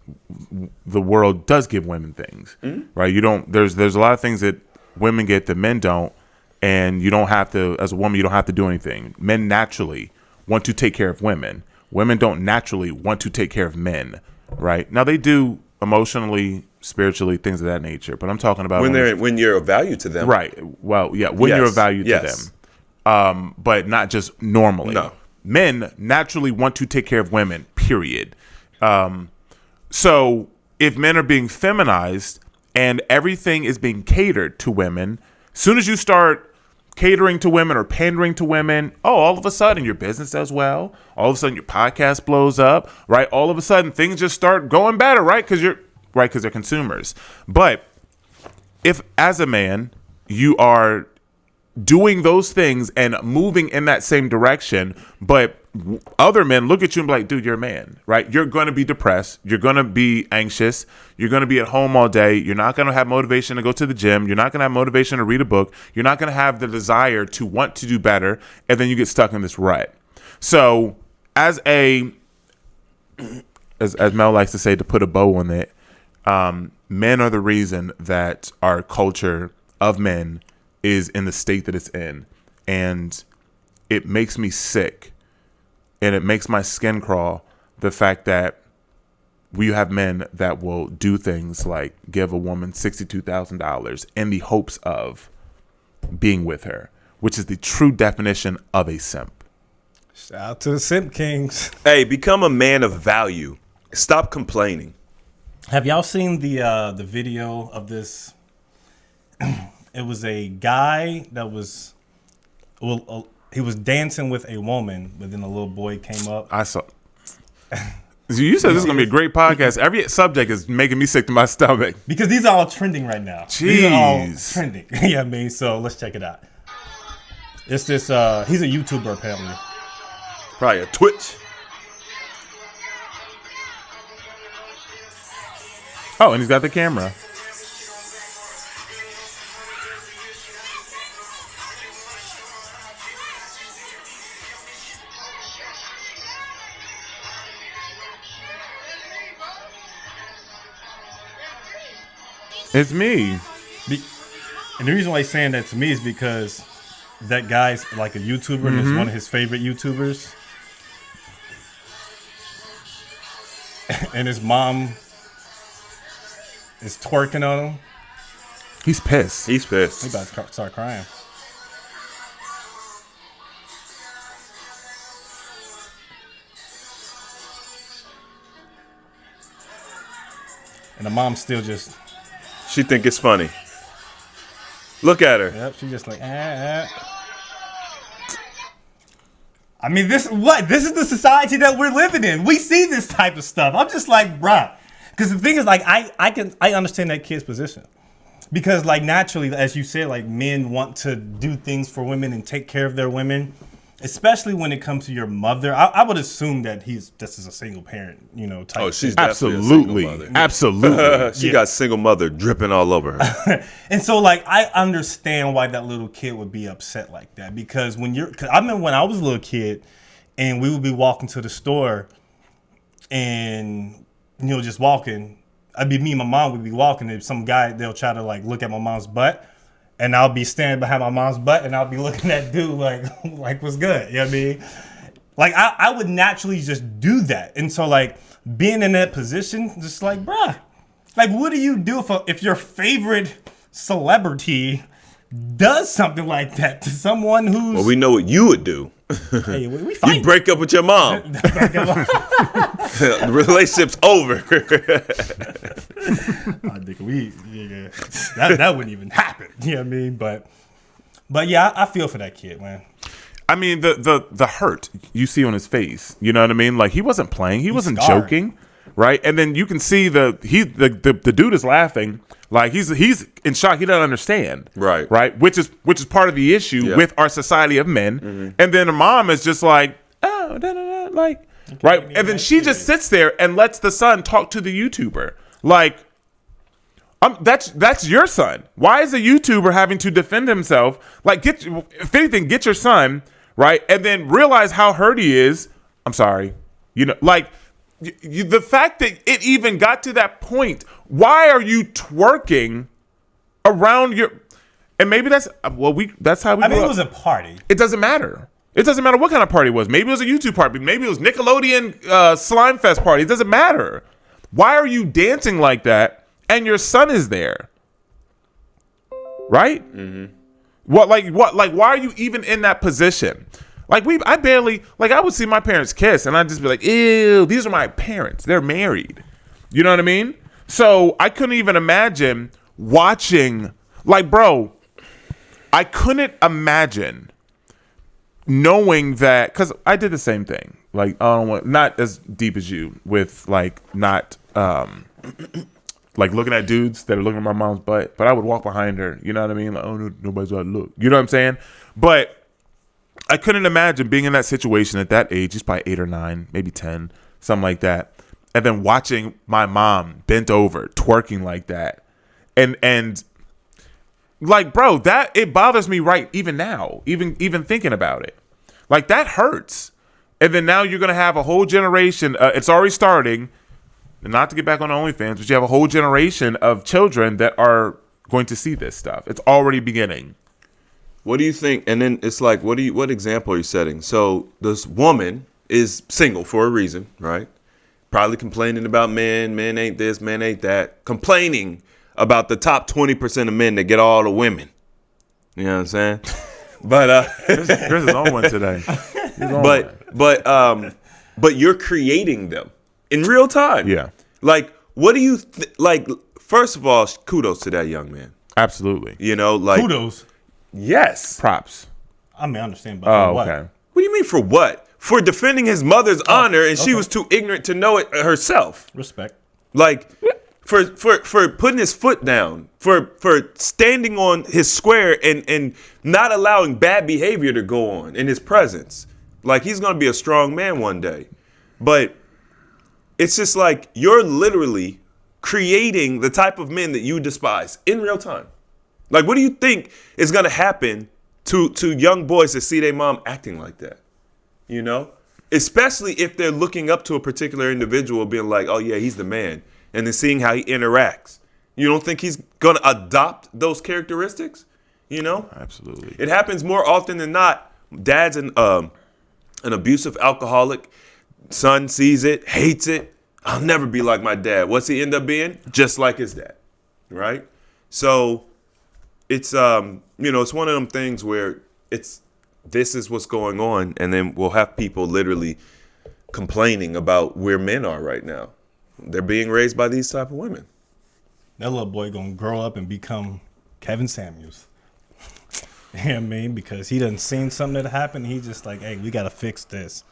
the world does give women things, right? You don't. There's a lot of things that women get that men don't, and you don't have to. As a woman, you don't have to do anything. Men naturally want to take care of women. Women don't naturally want to take care of men, right? Now they do emotionally, spiritually, things of that nature. But I'm talking about when you're of value to them, right? Well, yeah, when you're of value to them, but not just normally. No, men naturally want to take care of women. Period. So if men are being feminized and everything is being catered to women, as soon as you start catering to women or pandering to women, all of a sudden your business does well. All of a sudden your podcast blows up, right? All of a sudden things just start going better, right? Because they're consumers. But if as a man you are doing those things and moving in that same direction, but other men look at you and be like, dude, you're a man, right? You're going to be depressed. You're going to be anxious. You're going to be at home all day. You're not going to have motivation to go to the gym. You're not going to have motivation to read a book. You're not going to have the desire to want to do better. And then you get stuck in this rut. So as Mel likes to say, to put a bow on it, men are the reason that our culture of men is in the state that it's in. And it makes me sick. And it makes my skin crawl, the fact that we have men that will do things like give a woman $62,000 in the hopes of being with her, which is the true definition of a simp. Shout out to the simp kings. Hey, become a man of value. Stop complaining. Have y'all seen the video of this? It was a guy that was, he was dancing with a woman, but then a little boy came up. I saw. You said this is gonna be a great podcast. Every subject is making me sick to my stomach. Because these are all trending right now. These are all trending. Yeah, I mean, so let's check it out. It's this. He's a YouTuber apparently. Probably a Twitch. Oh, and he's got the camera. It's me. And the reason why he's saying that to me is because that guy's like a YouTuber and is one of his favorite YouTubers. And his mom is twerking on him. He's pissed. He's pissed. He about to start crying. And the mom's still just... She think it's funny. Look at her. Yep, she's just like, I mean, this is the society that we're living in. We see this type of stuff. I'm just like, bruh. Because the thing is, like, I understand that kid's position. Because, like, naturally, as you said, like, men want to do things for women and take care of their women. Especially when it comes to your mother. I would assume that this is a single parent, type. Oh, she's absolutely. Absolutely. She got single mother dripping all over her. And so, like, I understand why that little kid would be upset like that. Because I remember when I was a little kid and we would be walking to the store and, just walking. Me and my mom would be walking and some guy, they'll try to, like, look at my mom's butt. And I'll be standing behind my mom's butt and I'll be looking at dude like what's good? You know what I mean? Like, I would naturally just do that. And so, like, being in that position, just like, bruh, like, what do you do if your favorite celebrity does something like that to someone who's... Well, we know what you would do. Hey, we fight. You break up with your mom. The relationship's over. I think that wouldn't even happen. You know what I mean? But yeah, I feel for that kid, man. I mean, the hurt you see on his face. You know what I mean? Like, he wasn't playing. He wasn't scarred. joking, right? And then you can see the dude is laughing. Like, he's in shock. He doesn't understand. Right. Which is part of the issue with our society of men. Mm-hmm. And then the mom is just like, oh, like, right. And then she just sits there and lets the son talk to the YouTuber. Like, that's your son. Why is a YouTuber having to defend himself? Like, if anything, get your son, right? And then realize how hurt he is. I'm sorry. Like, the fact that it even got to that point, why are you twerking around your... And maybe that's how we grew up. It was a party. It doesn't matter. It doesn't matter what kind of party it was. Maybe it was a YouTube party. Maybe it was Nickelodeon Slime Fest party. It doesn't matter. Why are you dancing like that and your son is there? Right? Mm-hmm. What? Why are you even in that position? Like, I barely, like, I would see my parents kiss and I'd just be like, ew, these are my parents. They're married. You know what I mean? So I couldn't even imagine watching, like, bro, I couldn't imagine knowing that, because I did the same thing. Like, not as deep as you with, like, not, like, looking at dudes that are looking at my mom's butt, but I would walk behind her. You know what I mean? Like, oh, no, nobody's got to look. You know what I'm saying? But I couldn't imagine being in that situation at that age. He's probably 8 or 9, maybe 10, something like that. And then watching my mom bent over, twerking like that. And like, bro, that it bothers me right even now, even thinking about it. Like, that hurts. And then now you're going to have a whole generation. It's already starting. Not to get back on OnlyFans, but you have a whole generation of children that are going to see this stuff. It's already beginning. What do you think? And then it's like, what example are you setting? So this woman is single for a reason, right? Probably complaining about men ain't this, men ain't that. Complaining about the top 20% of men that get all the women. You know what I'm saying? But Chris is on one today. But you're creating them in real time. Yeah. Like, what do you like? First of all, kudos to that young man. Absolutely. Like, Kudos. Yes. Props. I mean, I understand, but for what? Okay. What do you mean for what? for defending his mother's honor, and she was too ignorant to know it herself. Respect. Like, for putting his foot down, for standing on his square and not allowing bad behavior to go on in his presence. Like, he's going to be a strong man one day. But it's just like you're literally creating the type of men that you despise in real time. Like, what do you think is going to happen to young boys that see their mom acting like that? You know? Especially if they're looking up to a particular individual being like, oh, yeah, he's the man. And then seeing how he interacts. You don't think he's going to adopt those characteristics? You know? Absolutely. It happens more often than not. Dad's an abusive alcoholic. Son sees it, hates it. I'll never be like my dad. What's he end up being? Just like his dad. Right? So it's, it's one of them things where this is what's going on. And then we'll have people literally complaining about where men are right now. They're being raised by these type of women. That little boy gonna grow up and become Kevin Samuels. You know what I mean? Because he done seen something that happened. He's just like, hey, we gotta fix this.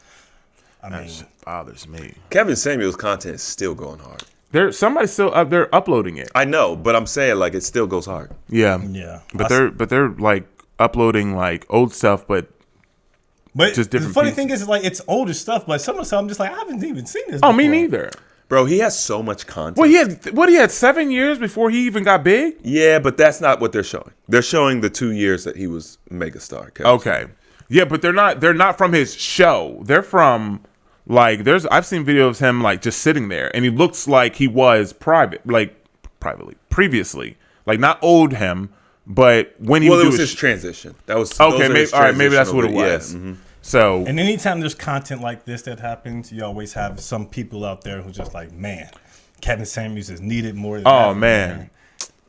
That shit bothers me. Kevin Samuels' content is still going hard. Somebody's still up there uploading it. I know, but I'm saying like it still goes hard. Yeah. But they're like uploading like old stuff, but just different. The funny pieces. thing is, like, it's older stuff, but some of the stuff I'm just like, I haven't even seen this. Oh, before. me neither. Bro, he has so much content. Well, he had 7 years before he even got big. Yeah, but that's not what they're showing. They're showing the 2 years that he was megastar. Kevin. Okay. Yeah, but they're not from his show. They're from like I've seen videos of him like just sitting there, and he looks like he was previously, like not old him, but when he it was his transition. That was okay. Maybe that's what it was. Yeah. Mm-hmm. So, and anytime there's content like this that happens, you always have some people out there who's just like, man, Kevin Samuels is needed more than ever, man.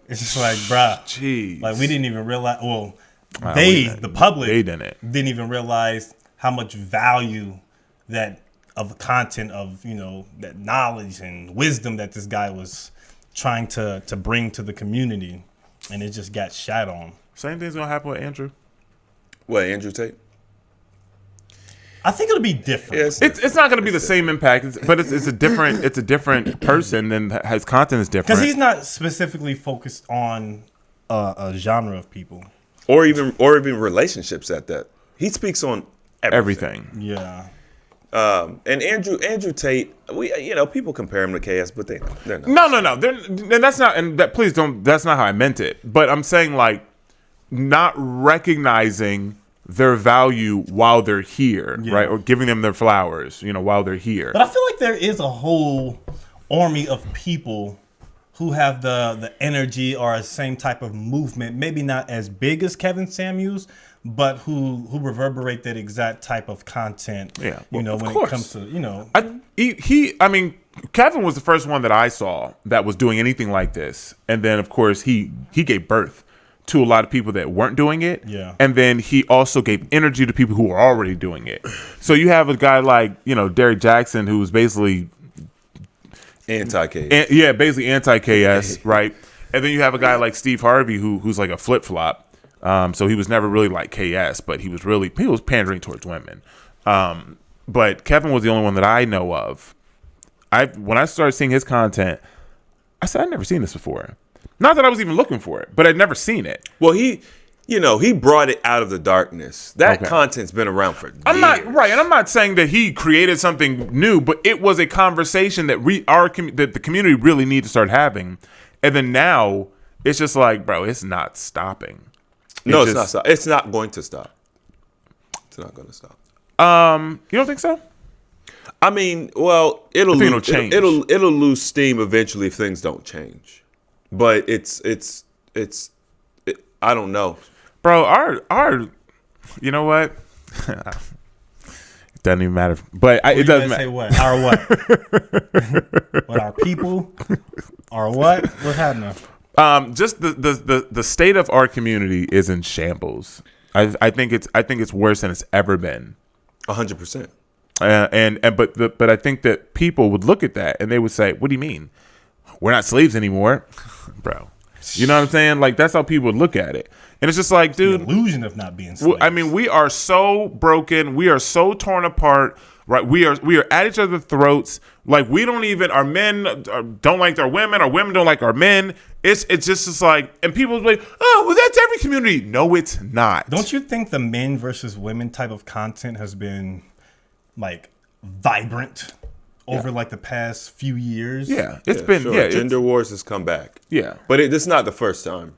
It's just like, bruh, jeez, like we didn't even realize. Well, the public, they didn't even realize how much value that of content of that knowledge and wisdom that this guy was trying to bring to the community, and it just got shat on. Same thing's gonna happen with Andrew. What, Andrew Tate? I think it'll be different. Yeah, it's not going to be the same impact, but it's a different person, and his content is different. Because he's not specifically focused on a genre of people, or even relationships at that. He speaks on everything. Yeah. And Andrew Tate, people compare him to KS, but they're not. No. Please don't. That's not how I meant it. But I'm saying like not recognizing their value while they're here, right? Or giving them their flowers, while they're here. But I feel like there is a whole army of people who have the energy or the same type of movement, maybe not as big as Kevin Samuels, but who reverberate that exact type of content. Yeah, when it comes to Kevin was the first one that I saw that was doing anything like this, and then of course he gave birth to a lot of people that weren't doing it. Yeah. And then he also gave energy to people who were already doing it. So you have a guy like, Derek Jackson, who was basically anti-KS. Basically anti-KS, right? And then you have a guy like Steve Harvey who's like a flip-flop. So he was never really like KS, but he was pandering towards women. But Kevin was the only one that I know of. When I started seeing his content, I said, I'd never seen this before. Not that I was even looking for it, but I'd never seen it. Well, he brought it out of the darkness. That content's been around for years. And I'm not saying that he created something new, but it was a conversation that that the community really need to start having. And then now it's just like, bro, it's not stopping. It's not stop. It's not going to stop. It's not going to stop. You don't think so? I mean, well, it'll change. It'll lose steam eventually if things don't change. But it's I don't know, bro. Our you know what? It doesn't even matter. But it doesn't matter. Say what? Our what? What, our people? Our what? What's happening? Just the state of our community is in shambles. I think it's worse than it's ever been. 100%. But I think that people would look at that and they would say, "What do you mean? We're not slaves anymore," bro. You know what I'm saying? Like, that's how people would look at it. And it's just like, The dude, illusion of not being slaves. I mean, we are so broken. We are so torn apart. Right? We are at each other's throats. Like, we don't even, our men don't like our women don't like our men. It's just like, and people are like, oh, well, that's every community. No, it's not. Don't you think the men versus women type of content has been like vibrant over like the past few years? Yeah, it's been sure. yeah. Gender wars has come back. Yeah, but it's not the first time.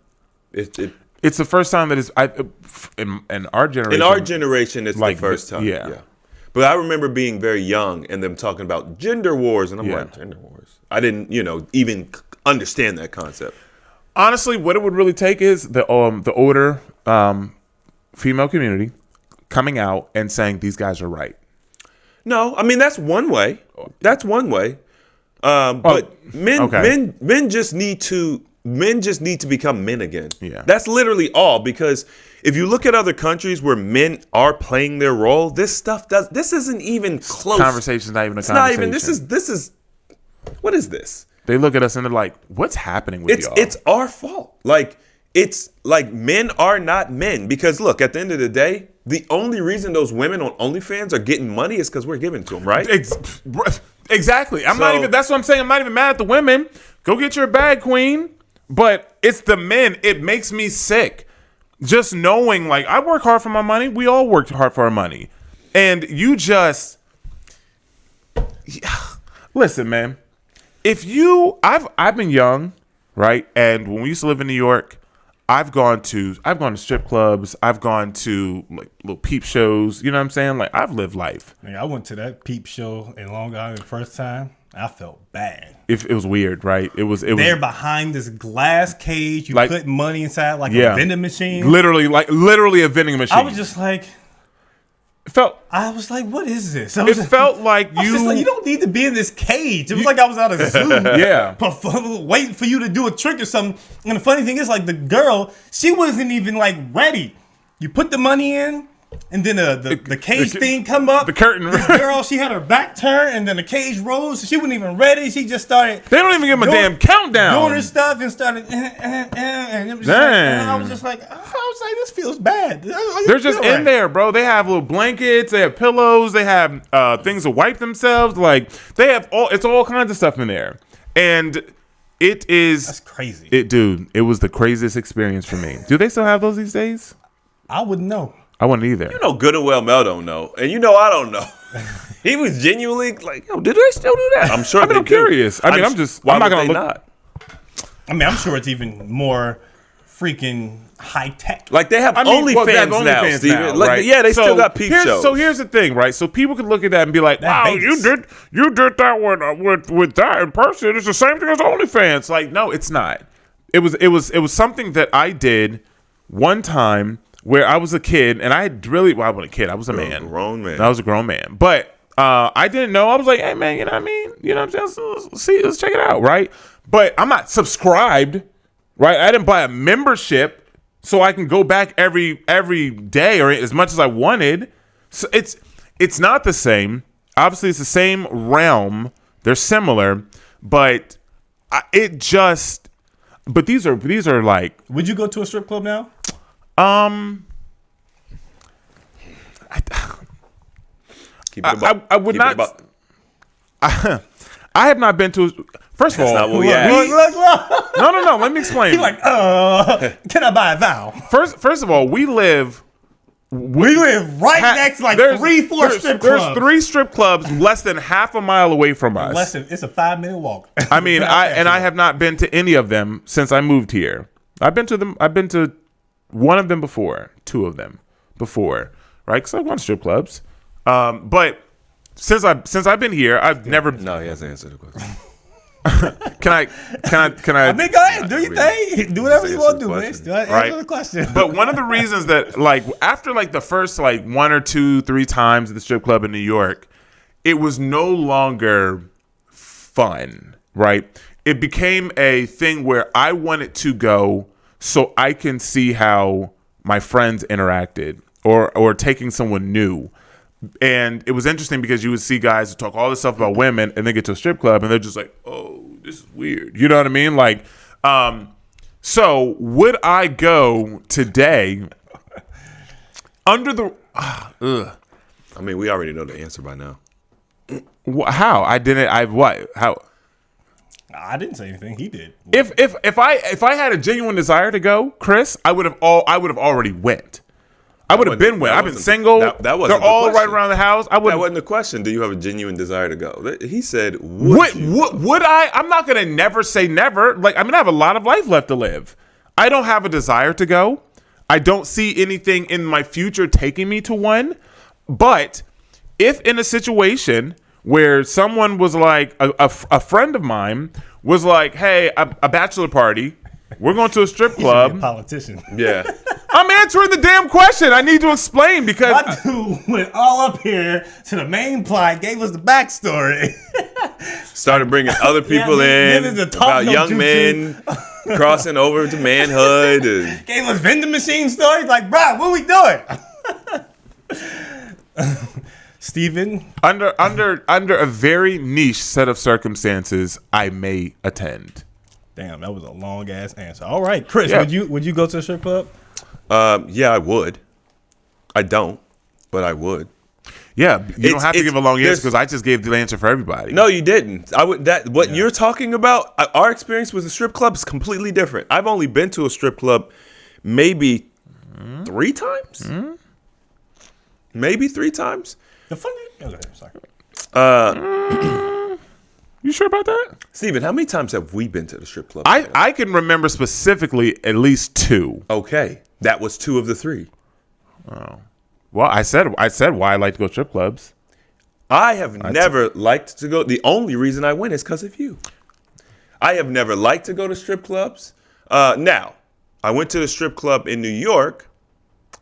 It's the first time that it's in our generation. In our generation, it's like the first time. Yeah. But I remember being very young and them talking about gender wars, and I'm like, gender wars. I didn't, even understand that concept. Honestly, what it would really take is the older female community coming out and saying these guys are right. No, I mean that's one way. That's one way. But men just need to become men again. Yeah. That's literally all, because if you look at other countries where men are playing their role, this isn't even close. Conversation's not even a it's conversation. Not even this is what is this? They look at us and they're like, what's happening with y'all? It's our fault. Like, it's like men are not men, because look, at the end of the day, the only reason those women on OnlyFans are getting money is because we're giving it to them, right? Exactly. That's what I'm saying. I'm not even mad at the women. Go get your bag, queen. But it's the men. It makes me sick. Just knowing, like, I work hard for my money. We all work hard for our money. And you just listen, man. I've been young, right? And when we used to live in New York, I've gone to strip clubs. I've gone to like little peep shows. You know what I'm saying? Like, I've lived life. I went to that peep show in Long Island the first time. I felt bad. It was weird, right? It was They're behind this glass cage. You put money inside like a vending machine. Literally a vending machine. I was just like, I was like, what is this? It felt like you don't need to be in this cage. It was like I was at a zoo. Yeah. Waiting for you to do a trick or something. And the funny thing is, like, the girl, she wasn't even like ready. You put the money in, and then the cage thing come up. The curtain. This girl, she had her back turned, and then the cage rose. So she wasn't even ready. She just started. They don't even give them a damn countdown. Doing her stuff and started. And it was just like, and I was just like, this feels bad. They're just in there, bro. They have little blankets. They have pillows. They have things to wipe themselves. Like, they have it's all kinds of stuff in there. And it is. That's crazy. It was the craziest experience for me. Do they still have those these days? I wouldn't know. I wouldn't either. Good and well Mel don't know. And I don't know. He was genuinely like, yo, did they still do that? I'm sure I'm curious. Why I'm not going to look. not? I mean, I'm sure it's even more freaking high tech. Like, they have OnlyFans now, Steven. Right? Yeah, they still got peep shows. So here's the thing, right? So people could look at that and be like, wow, you did that with that in person. It's the same thing as OnlyFans. Like, no, it's not. It was something that I did one time where I was a kid, and I wasn't a kid. I was a man. Grown man. I was a grown man. But I didn't know. I was like, hey, man, you know what I mean? You know what I'm saying? Let's check it out, right? But I'm not subscribed, right? I didn't buy a membership so I can go back every day or as much as I wanted. So it's not the same. Obviously, it's the same realm. They're similar, but but these are like. Would you go to a strip club now? I would not. I have not been to. First of all, not what we asked. No. Let me explain. You're like, can I buy a vow? First of all, we live right next to like 3-4 strip clubs. There's 3 strip clubs less than half a mile away from us. It's a 5-minute walk. I mean, I have not been to any of them since I moved here. I've been to one of them before, 2 of them before, right? Because I've gone to strip clubs. But since I've been here, I've never. No, he hasn't answered the question. Can I? I mean, go ahead, do your thing, do whatever you want to do, man. Answer the question. But one of the reasons that, like, after like the first like 1 or 2, 3 times at the strip club in New York, it was no longer fun, right? It became a thing where I wanted to go so I can see how my friends interacted or taking someone new. And it was interesting because you would see guys who talk all this stuff about women and then get to a strip club and they're just like, oh, this is weird. You know what I mean? Like, So would I go today under the? I mean, we already know the answer by now. How I didn't? I what? How? I didn't say anything. He did. If I had a genuine desire to go, Chris, I would have already went. I would have been went. I've been single. That wasn't They're the all question. right around the house. I would. That wasn't the question. Do you have a genuine desire to go? He said, Would I? I'm not gonna never say never. Like, I mean, I have a lot of life left to live. I don't have a desire to go. I don't see anything in my future taking me to one. But if in a situation where someone was like, a friend of mine was like, hey, a bachelor party, we're going to a strip He's a club. politician. Yeah. I'm answering the damn question. I need to explain because My dude went all up here to the main plot, gave us the backstory. Started bringing other people in niggas that talk about no Oh, young jutsu. men crossing over to manhood. And Gave us vending machine stories. Like, bro, what we doing? Steven, under a very niche set of circumstances, I may attend. damn, that was a long ass answer. All right, Chris, Yeah. would you go to a strip club? yeah, I would. I don't, but I would. Yeah, you don't have to give a long answer there's- because I just gave the answer for everybody. No, you didn't. I would. What you're talking about, our experience with a strip club is completely different. I've only been to a strip club maybe 3 times. Maybe 3 times. The funny, okay, sorry. You sure about that? Steven, how many times have we been to the strip club? I can remember specifically at least 2. Okay, that was 2 of the 3. Well, I said why I like to go to strip clubs. I have never liked to go. The only reason I went is because of you. I have never liked to go to strip clubs. Now, I went to the strip club in New York,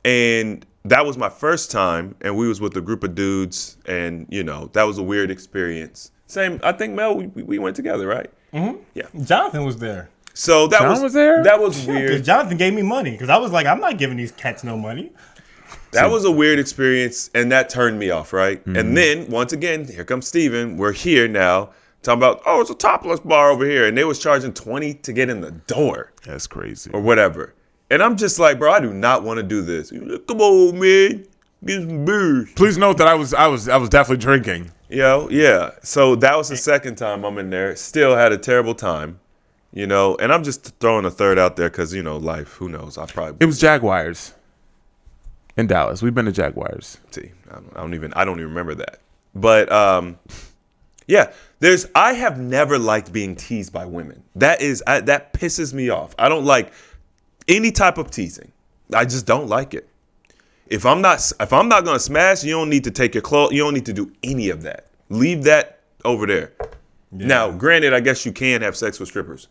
and that was my first time, and we was with a group of dudes, and, you know, that was a weird experience. Same, I think, Mel, we went together, right? Mm-hmm. Yeah. Jonathan was there. So that John was there? That was Because weird. Jonathan gave me money because I was like, I'm not giving these cats no money. That was a weird experience, and that turned me off, right? And then, once again, here comes Steven. We're here now, talking about, oh, it's a topless bar over here, and they was charging $20 to get in the door That's crazy. or whatever. And I'm just like, bro, I do not want to do this. You're like, come on, man, get some beers. Please note that I was definitely drinking. Yeah. So that was the second time I'm in there. Still had a terrible time, you know. And I'm just throwing a third out there because, you know, life. Who knows? I probably It was Jaguars in Dallas. We've been to Jaguars. see. I don't even remember that. But yeah, I have never liked being teased by women. That pisses me off. I don't like any type of teasing. I just don't like it. If I'm not gonna smash, you don't need to take your clothes. You don't need to do any of that. Leave that over there. Yeah. Now, granted, I guess you can have sex with strippers,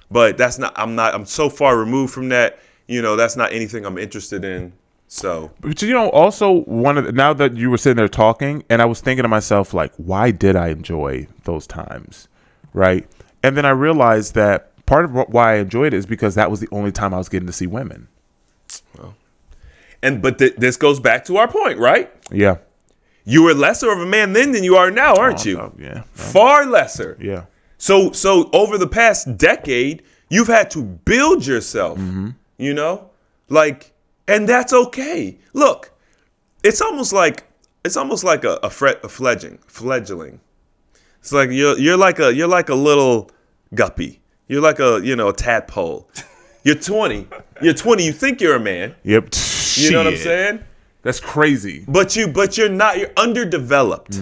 but that's not. I'm so far removed from that. You know, that's not anything I'm interested in. So But you know, also now that you were sitting there talking, and I was thinking to myself, like, why did I enjoy those times, right? And then I realized that part of why I enjoyed it is because that was the only time I was getting to see women. but this goes back to our point, right? Yeah. You were lesser of a man then than you are now, aren't you? Oh, yeah. Far lesser. Yeah. So over the past decade, you've had to build yourself, you know? Like, and that's okay. Look, it's almost like a fledgling. It's like you're like a little guppy. You're like a tadpole. You're 20. You think you're a man. Yep. You know what I'm Shit. saying? That's crazy. But you're not. You're underdeveloped,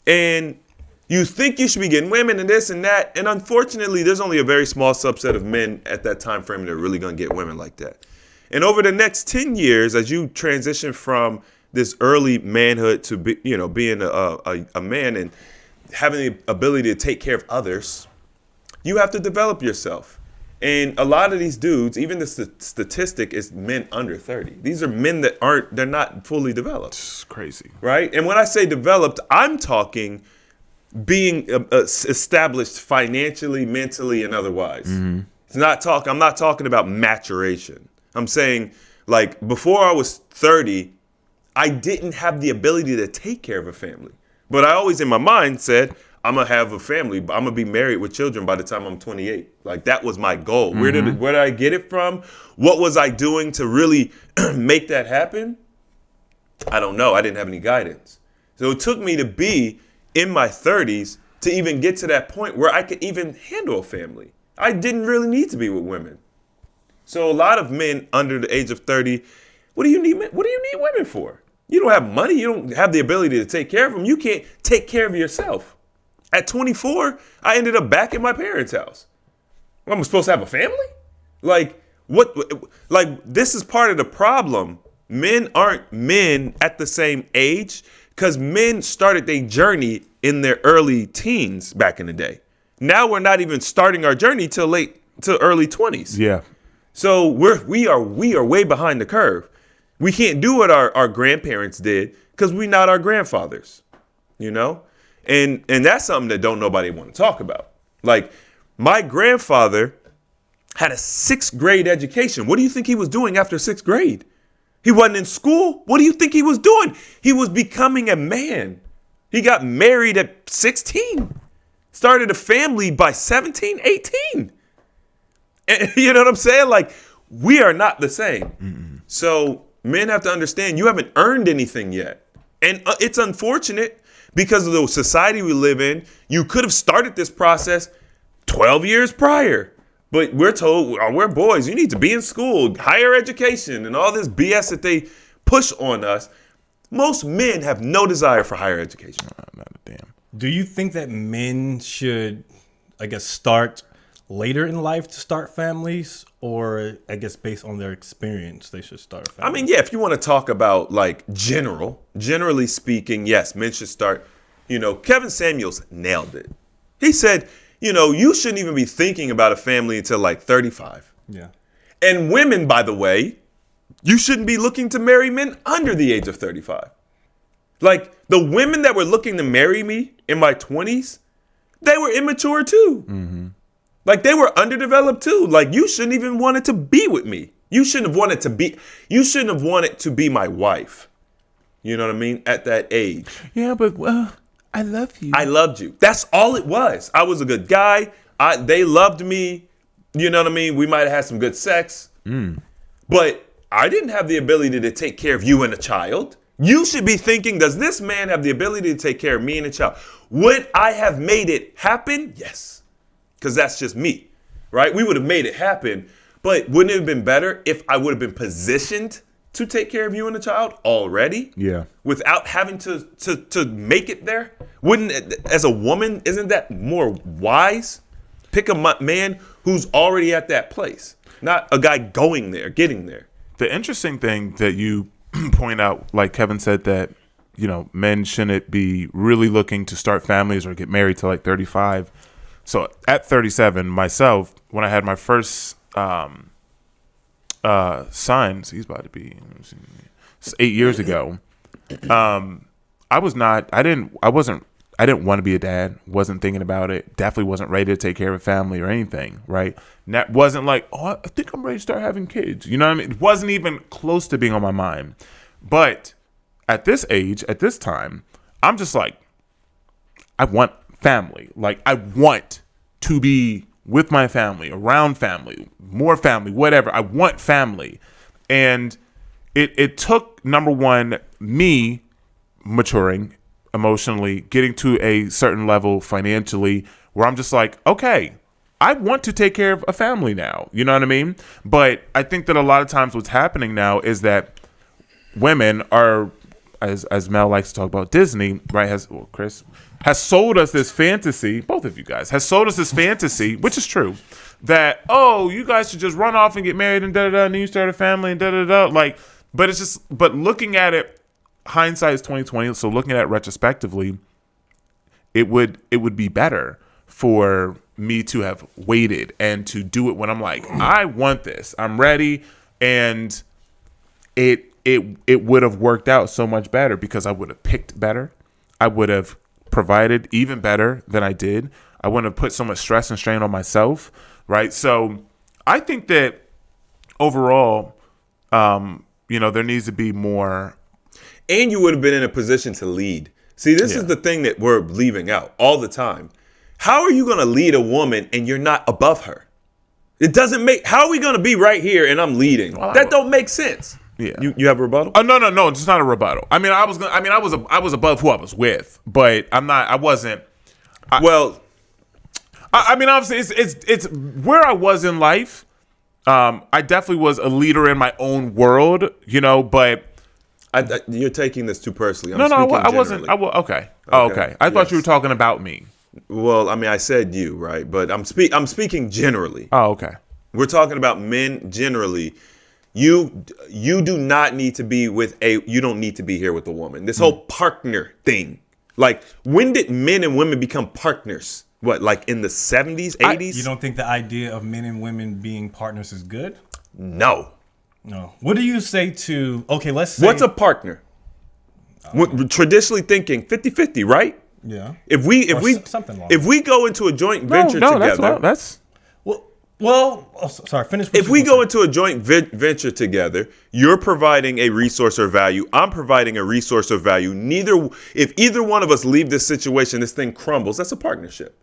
and you think you should be getting women and this and that. And unfortunately, there's only a very small subset of men at that time frame that are really gonna get women like that. And over the next 10 years, as you transition from this early manhood to being a man and having the ability to take care of others, you have to develop yourself. And a lot of these dudes, even the statistic is men under 30. These are men that they're not fully developed. It's crazy. Right? And when I say developed, I'm talking being established financially, mentally, and otherwise. I'm not talking about maturation. I'm saying, like, before I was 30, I didn't have the ability to take care of a family. But I always in my mind said, I'm gonna have a family. I'm gonna be married with children by the time I'm 28. Like that was my goal. Where did I get it from? What was I doing to really make that happen? I don't know. I didn't have any guidance. So it took me to be in my 30s to even get to that point where I could even handle a family. I didn't really need to be with women. So a lot of men under the age of 30, what do you need women for? You don't have money. You don't have the ability to take care of them. You can't take care of yourself. At 24, I ended up back at my parents' house. I'm supposed to have a family? Like, what? Like, this is part of the problem. Men aren't men at the same age because men started their journey in their early teens back in the day. Now we're not even starting our journey till early 20s. Yeah. So we are way behind the curve. We can't do what our grandparents did because we're not our grandfathers, you know? And that's something that don't nobody want to talk about. Like, my grandfather had a 6th grade education. What do you think he was doing after 6th grade? He wasn't in school. What do you think he was doing? He was becoming a man. He got married at 16, started a family by 17, 18. And, you know what I'm saying? Like, we are not the same. Mm-mm. So men have to understand you haven't earned anything yet. And it's unfortunate because of the society we live in. You could have started this process 12 years prior. But we're told, we're boys, you need to be in school, higher education, and all this BS that they push on us. Most men have no desire for higher education. Not a damn. Do you think that men should, I guess, start later in life to start families? Or, I guess, based on their experience, they should start a family? I mean, yeah, if you want to talk about, like, generally speaking, yes, men should start. You know, Kevin Samuels nailed it. He said, you know, you shouldn't even be thinking about a family until like 35. Yeah. And women, by the way, you shouldn't be looking to marry men under the age of 35. Like, the women that were looking to marry me in my 20s, they were immature too. Mm-hmm. Like, they were underdeveloped too. Like, you shouldn't even wanted to be with me. You shouldn't have wanted to be my wife. You know what I mean? At that age. Yeah, but I love you. I loved you. That's all it was. I was a good guy. They loved me. You know what I mean? We might have had some good sex. But I didn't have the ability to take care of you and a child. You should be thinking, does this man have the ability to take care of me and a child? Would I have made it happen? Yes. Because that's just me, right? We would have made it happen. But wouldn't it have been better if I would have been positioned to take care of you and a child already? Yeah. Without having to make it there? Wouldn't, as a woman, isn't that more wise? Pick a man who's already at that place, not a guy going there, getting there. The interesting thing that you point out, like Kevin said, that, you know, men shouldn't be really looking to start families or get married till like 35. So at 37, myself, when I had my first son, so he's about to be 8 years ago. I didn't want to be a dad. Wasn't thinking about it. Definitely wasn't ready to take care of a family or anything. Right. And that wasn't like, oh, I think I'm ready to start having kids. You know what I mean? It wasn't even close to being on my mind. But at this age, at this time, I'm just like, I want family. Like, I want to be with my family, around family, more family, whatever. I want family. And it took, number one, me maturing emotionally, getting to a certain level financially where I'm just like, okay, I want to take care of a family now. You know what I mean? But I think that a lot of times what's happening now is that women are, as Mel likes to talk about, Disney, right? Chris has sold us this fantasy, both of you guys, has sold us this fantasy, which is true, that, oh, you guys should just run off and get married and da-da-da, and then you start a family and da-da-da. Like, but looking at it, hindsight is 20/20. So looking at it retrospectively, it would be better for me to have waited and to do it when I'm like, I want this, I'm ready, and it would have worked out so much better because I would have picked better. I would have provided even better than I did. I wouldn't have put so much stress and strain on myself, right? So I think that overall, there needs to be more. And you would have been in a position to lead. See, this is the thing that we're leaving out all the time. How are you going to lead a woman and you're not above her? It doesn't make. How are we going to be right here and I'm leading? That don't make sense. Yeah. You have a rebuttal? Oh no, it's not a rebuttal. I mean, I was above who I was with, but I wasn't. I mean, obviously, it's where I was in life. I definitely was a leader in my own world, but you're taking this too personally. I wasn't. Okay. Okay. I thought you were talking about me. Well, I mean, I said you, right? But I'm speaking generally. Oh, okay. We're talking about men generally. You do not need to be you don't need to be here with a woman. This whole partner thing. Like, when did men and women become partners? What, like in the 70s, 80s? You don't think the idea of men and women being partners is good? No. What do you say to, okay, let's say. What's a partner? Traditionally thinking 50-50, right? Yeah. If we go into a joint venture together. Sorry, finish. If we go into a joint venture together, you're providing a resource or value. I'm providing a resource or value. If either one of us leave this situation, this thing crumbles. That's a partnership.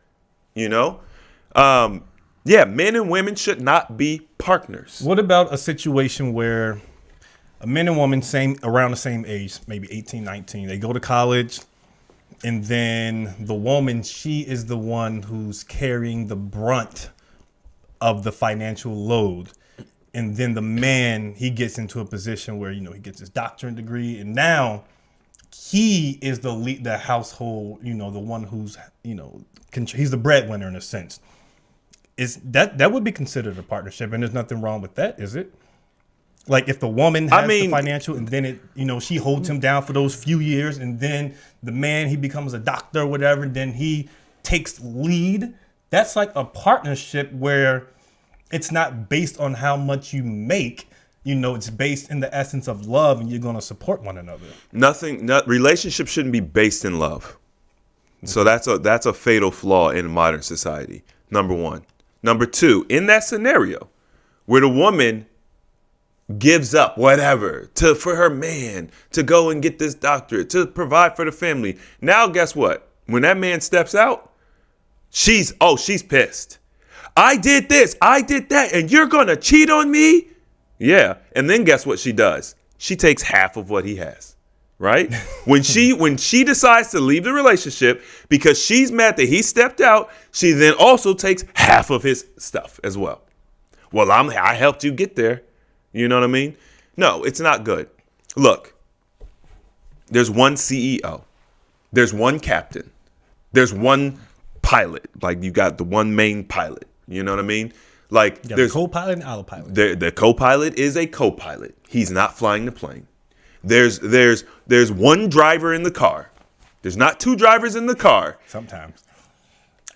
Men and women should not be partners. What about a situation where a man and woman around the same age, maybe 18, 19, they go to college, and then the woman, she is the one who's carrying the brunt of the financial load, and then the man, he gets into a position where he gets his doctorate degree, and now he is the household, the one who's he's the breadwinner in a sense. Is that would be considered a partnership, and there's nothing wrong with that, is it? Like, if the woman has the financial, and then she holds him down for those few years, and then the man, he becomes a doctor or whatever, and then he takes lead. That's like a partnership where it's not based on how much you make. It's based in the essence of love, and you're going to support one another. Relationship shouldn't be based in love. So that's a fatal flaw in modern society. Number one. Number two, in that scenario where the woman gives up whatever for her man to go and get this doctorate, to provide for the family. Now, guess what? When that man steps out, she's pissed. I did this, I did that, and you're going to cheat on me? Yeah. And then guess what she does? She takes half of what he has, right? When she decides to leave the relationship because she's mad that he stepped out, she then also takes half of his stuff as well. Well, I helped you get there. You know what I mean? No, it's not good. Look, there's one CEO. There's one captain. There's one pilot. Like, you got the one main pilot. You know what I mean? Like, there's the co-pilot and autopilot. The co-pilot is a co-pilot. He's not flying the plane. There's one driver in the car. There's not two drivers in the car. Sometimes.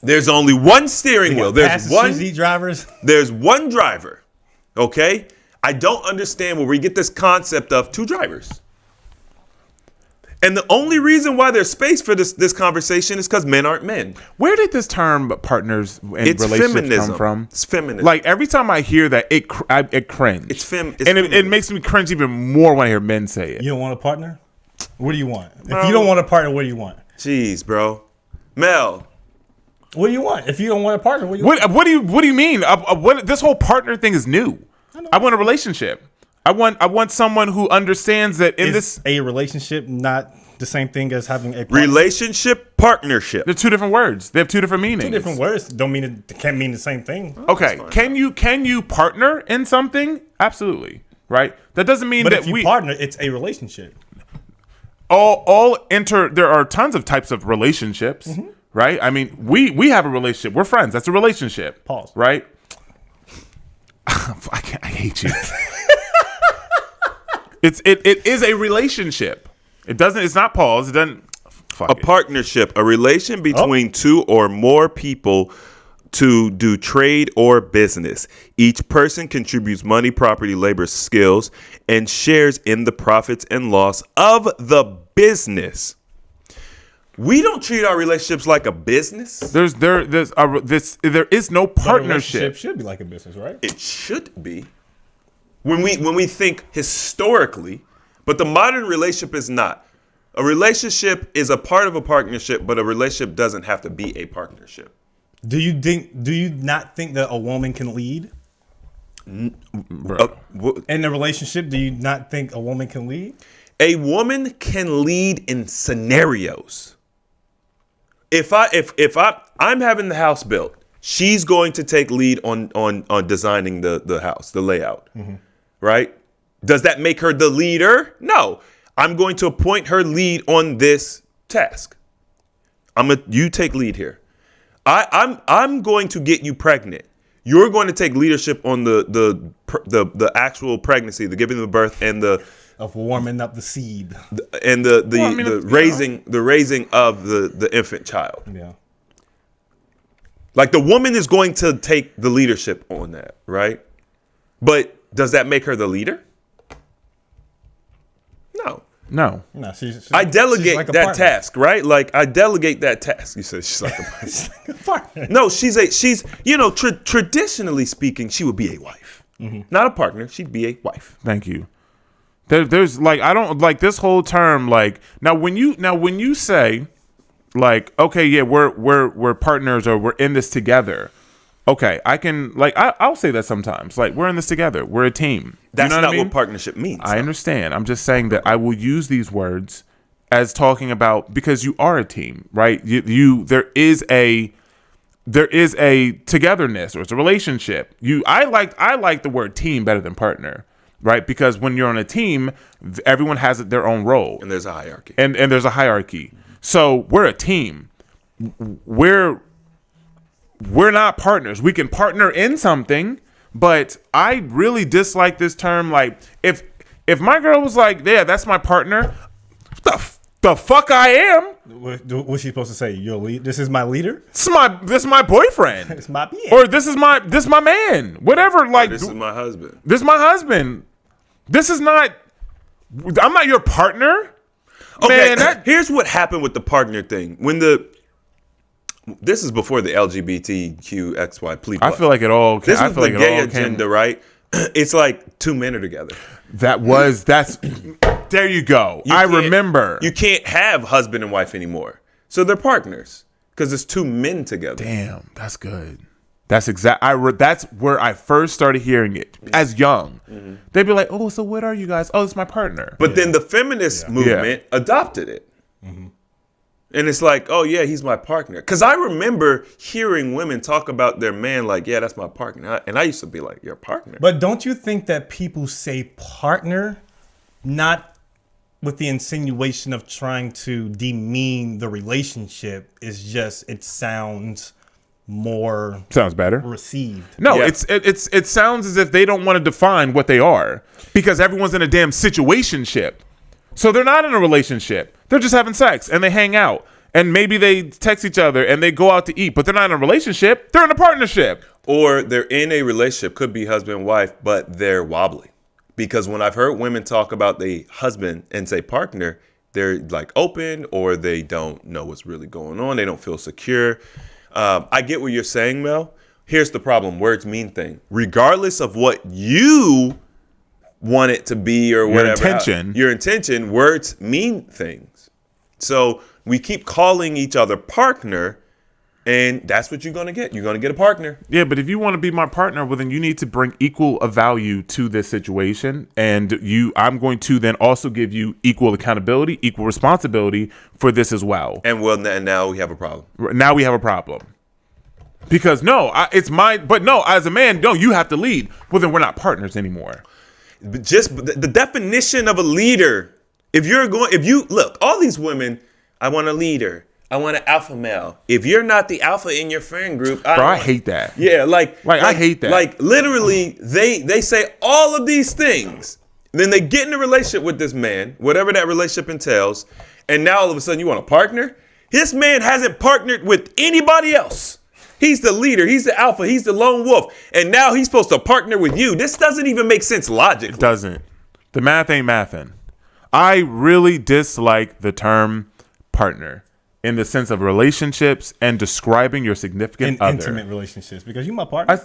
There's only one steering wheel. There's one drivers. There's one driver. Okay? I don't understand where we get this concept of two drivers. And the only reason why there's space for this conversation is because men aren't men. Where did this term partners and relationships feminism. come from? It's feminism. Like, every time I hear that, it cringe. It makes me cringe even more when I hear men say it. You don't want a partner? What do you want? If you don't want a partner, what do you want? Jeez, bro. Mel. What do you want? If you don't want a partner, what do you want? What do you mean? This whole partner thing is new. I want a relationship. I want someone who understands that Is a relationship not the same thing as having a partner? Relationship, partnership. They're two different words. They have two different meanings. Two different words don't mean it can't mean the same thing. Okay, can you partner in something? Absolutely, right? That doesn't mean but that if you partner, it's a relationship. There are tons of types of relationships, right? I mean, we have a relationship. We're friends. That's a relationship. Pause. Right? I hate you. It is a relationship. It's not pause. It doesn't. Partnership, a relation between two or more people to do trade or business. Each person contributes money, property, labor, skills, and shares in the profits and loss of the business. We don't treat our relationships like a business. There is no partnership. But a relationship should be like a business, right? It should be. When we think historically, but the modern relationship is not. A relationship is a part of a partnership, but a relationship doesn't have to be a partnership. Do you not think that a woman can lead? In a relationship, do you not think a woman can lead? A woman can lead in scenarios. If I'm having the house built, she's going to take lead on designing the house, the layout. Right? Does that make her the leader? No. I'm going to appoint her lead on this task. You take lead here. I'm going to get you pregnant. You're going to take leadership on the actual pregnancy, the giving of birth, and of warming up the seed, and the raising of the infant child. Yeah. Like the woman is going to take the leadership on that, right? But does that make her the leader? No. No, I delegate like that task, right? Like I delegate that task. You said she's like a partner. No, she's traditionally speaking, she would be a wife, not a partner. She'd be a wife. Thank you. There's like, I don't like this whole term. Like now when you say like, okay, yeah, we're partners or we're in this together. Okay, I can like I'll say that sometimes. Like we're in this together. We're a team. That's not what partnership means. I understand. I'm just saying that I will use these words as talking about because you are a team, right? There is a togetherness or it's a relationship. I like the word team better than partner, right? Because when you're on a team, everyone has their own role. And there's a hierarchy. And there's a hierarchy. So we're a team. We're not partners. We can partner in something, but I really dislike this term. Like, if my girl was like, yeah, that's my partner, the fuck I am. What's she supposed to say? This is my leader? This is my boyfriend. It's my man. Or this is my man. Whatever. Like, this is my husband. This is my husband. This is not. I'm not your partner. Okay, man, here's what happened with the partner thing. This is before the LGBTQXY plea. I feel like it all. This was the gay agenda, right? It's like two men are together. That's. There you go. I remember. You can't have husband and wife anymore, so they're partners because it's two men together. Damn, that's good. That's that's where I first started hearing it as young. Mm-hmm. They'd be like, "Oh, so what are you guys? Oh, it's my partner." But then the feminist movement adopted it. Mm-hmm. And it's like, oh, yeah, he's my partner. Because I remember hearing women talk about their man like, yeah, that's my partner. And I used to be like, your partner. But don't you think that people say partner not with the insinuation of trying to demean the relationship? It's just it sounds better received. No, yeah. It sounds as if they don't want to define what they are because everyone's in a damn situationship. So they're not in a relationship. They're just having sex and they hang out and maybe they text each other and they go out to eat, but they're not in a relationship. They're in a partnership. Or they're in a relationship, could be husband and wife, but they're wobbly. Because when I've heard women talk about the husband and say partner, they're like open or they don't know what's really going on. They don't feel secure. I get what you're saying, Mel. Here's the problem. Words mean things. Regardless of what you want it to be or whatever. Your intention, words mean things. So we keep calling each other partner, and that's what you're going to get. You're going to get a partner. Yeah, but if you want to be my partner, well, then you need to bring equal a value to this situation. And I'm going to then also give you equal accountability, equal responsibility for this as well. And now we have a problem. Now we have a problem. Because as a man, no, you have to lead. Well, then we're not partners anymore. Just the definition of a leader. If you look, all these women, I want a leader. I want an alpha male. If you're not the alpha in your friend group, I hate that. Yeah, I hate that. Like literally, they say all of these things. Then they get in a relationship with this man, whatever that relationship entails, and now all of a sudden you want a partner? This man hasn't partnered with anybody else. He's the leader. He's the alpha. He's the lone wolf. And now he's supposed to partner with you. This doesn't even make sense logically. It doesn't. The math ain't mathin'. I really dislike the term partner in the sense of relationships and describing your significant other. Intimate relationships, because you my partner.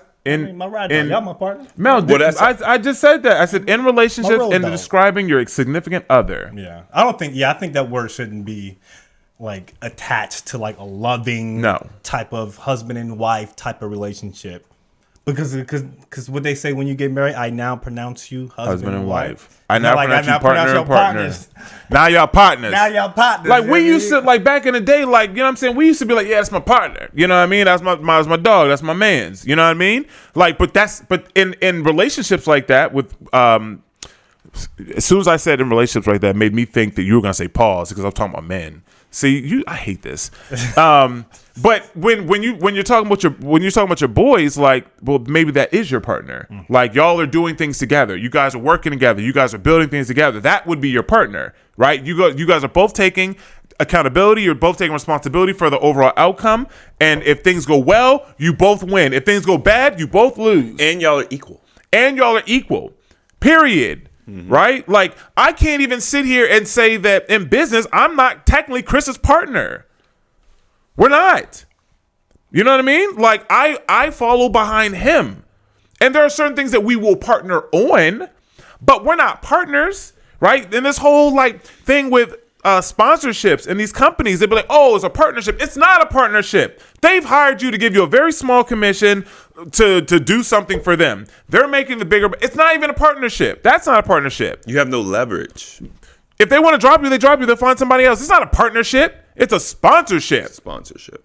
my ride dog. Y'all my partner. Mel, I just said that. I said in relationships road and dog. describing your significant other. Yeah. I think that word shouldn't be like attached to like a loving type of husband and wife type of relationship. Because what they say when you get married, I now pronounce you husband and wife. I now pronounce you partner and partner. Now y'all partners. Like we used to, like back in the day, like, you know what I'm saying? We used to be like, yeah, that's my partner. You know what I mean? That's my dog. That's my man's. You know what I mean? Like, but in relationships like that with, as soon as I said in relationships like that, it made me think that you were going to say pause because I'm talking about men. See, I hate this. But when you're talking about your boys, like, well, maybe that is your partner. Like y'all are doing things together. You guys are working together. You guys are building things together. That would be your partner, right? You guys are both taking accountability. You're both taking responsibility for the overall outcome. And if things go well, you both win. If things go bad, you both lose. And y'all are equal. Period. Right? Like, I can't even sit here and say that in business, I'm not technically Chris's partner. We're not. You know what I mean? Like, I follow behind him. And there are certain things that we will partner on, but we're not partners, right? And this whole, like, thing with sponsorships and these companies, they'd be like, oh, it's a partnership. It's not a partnership. They've hired you to give you a very small commission to do something for them. They're making the bigger. It's not even a partnership. That's not a partnership. You have no leverage. If they want to drop you, they drop you. They'll find somebody else. It's not a partnership. It's a sponsorship.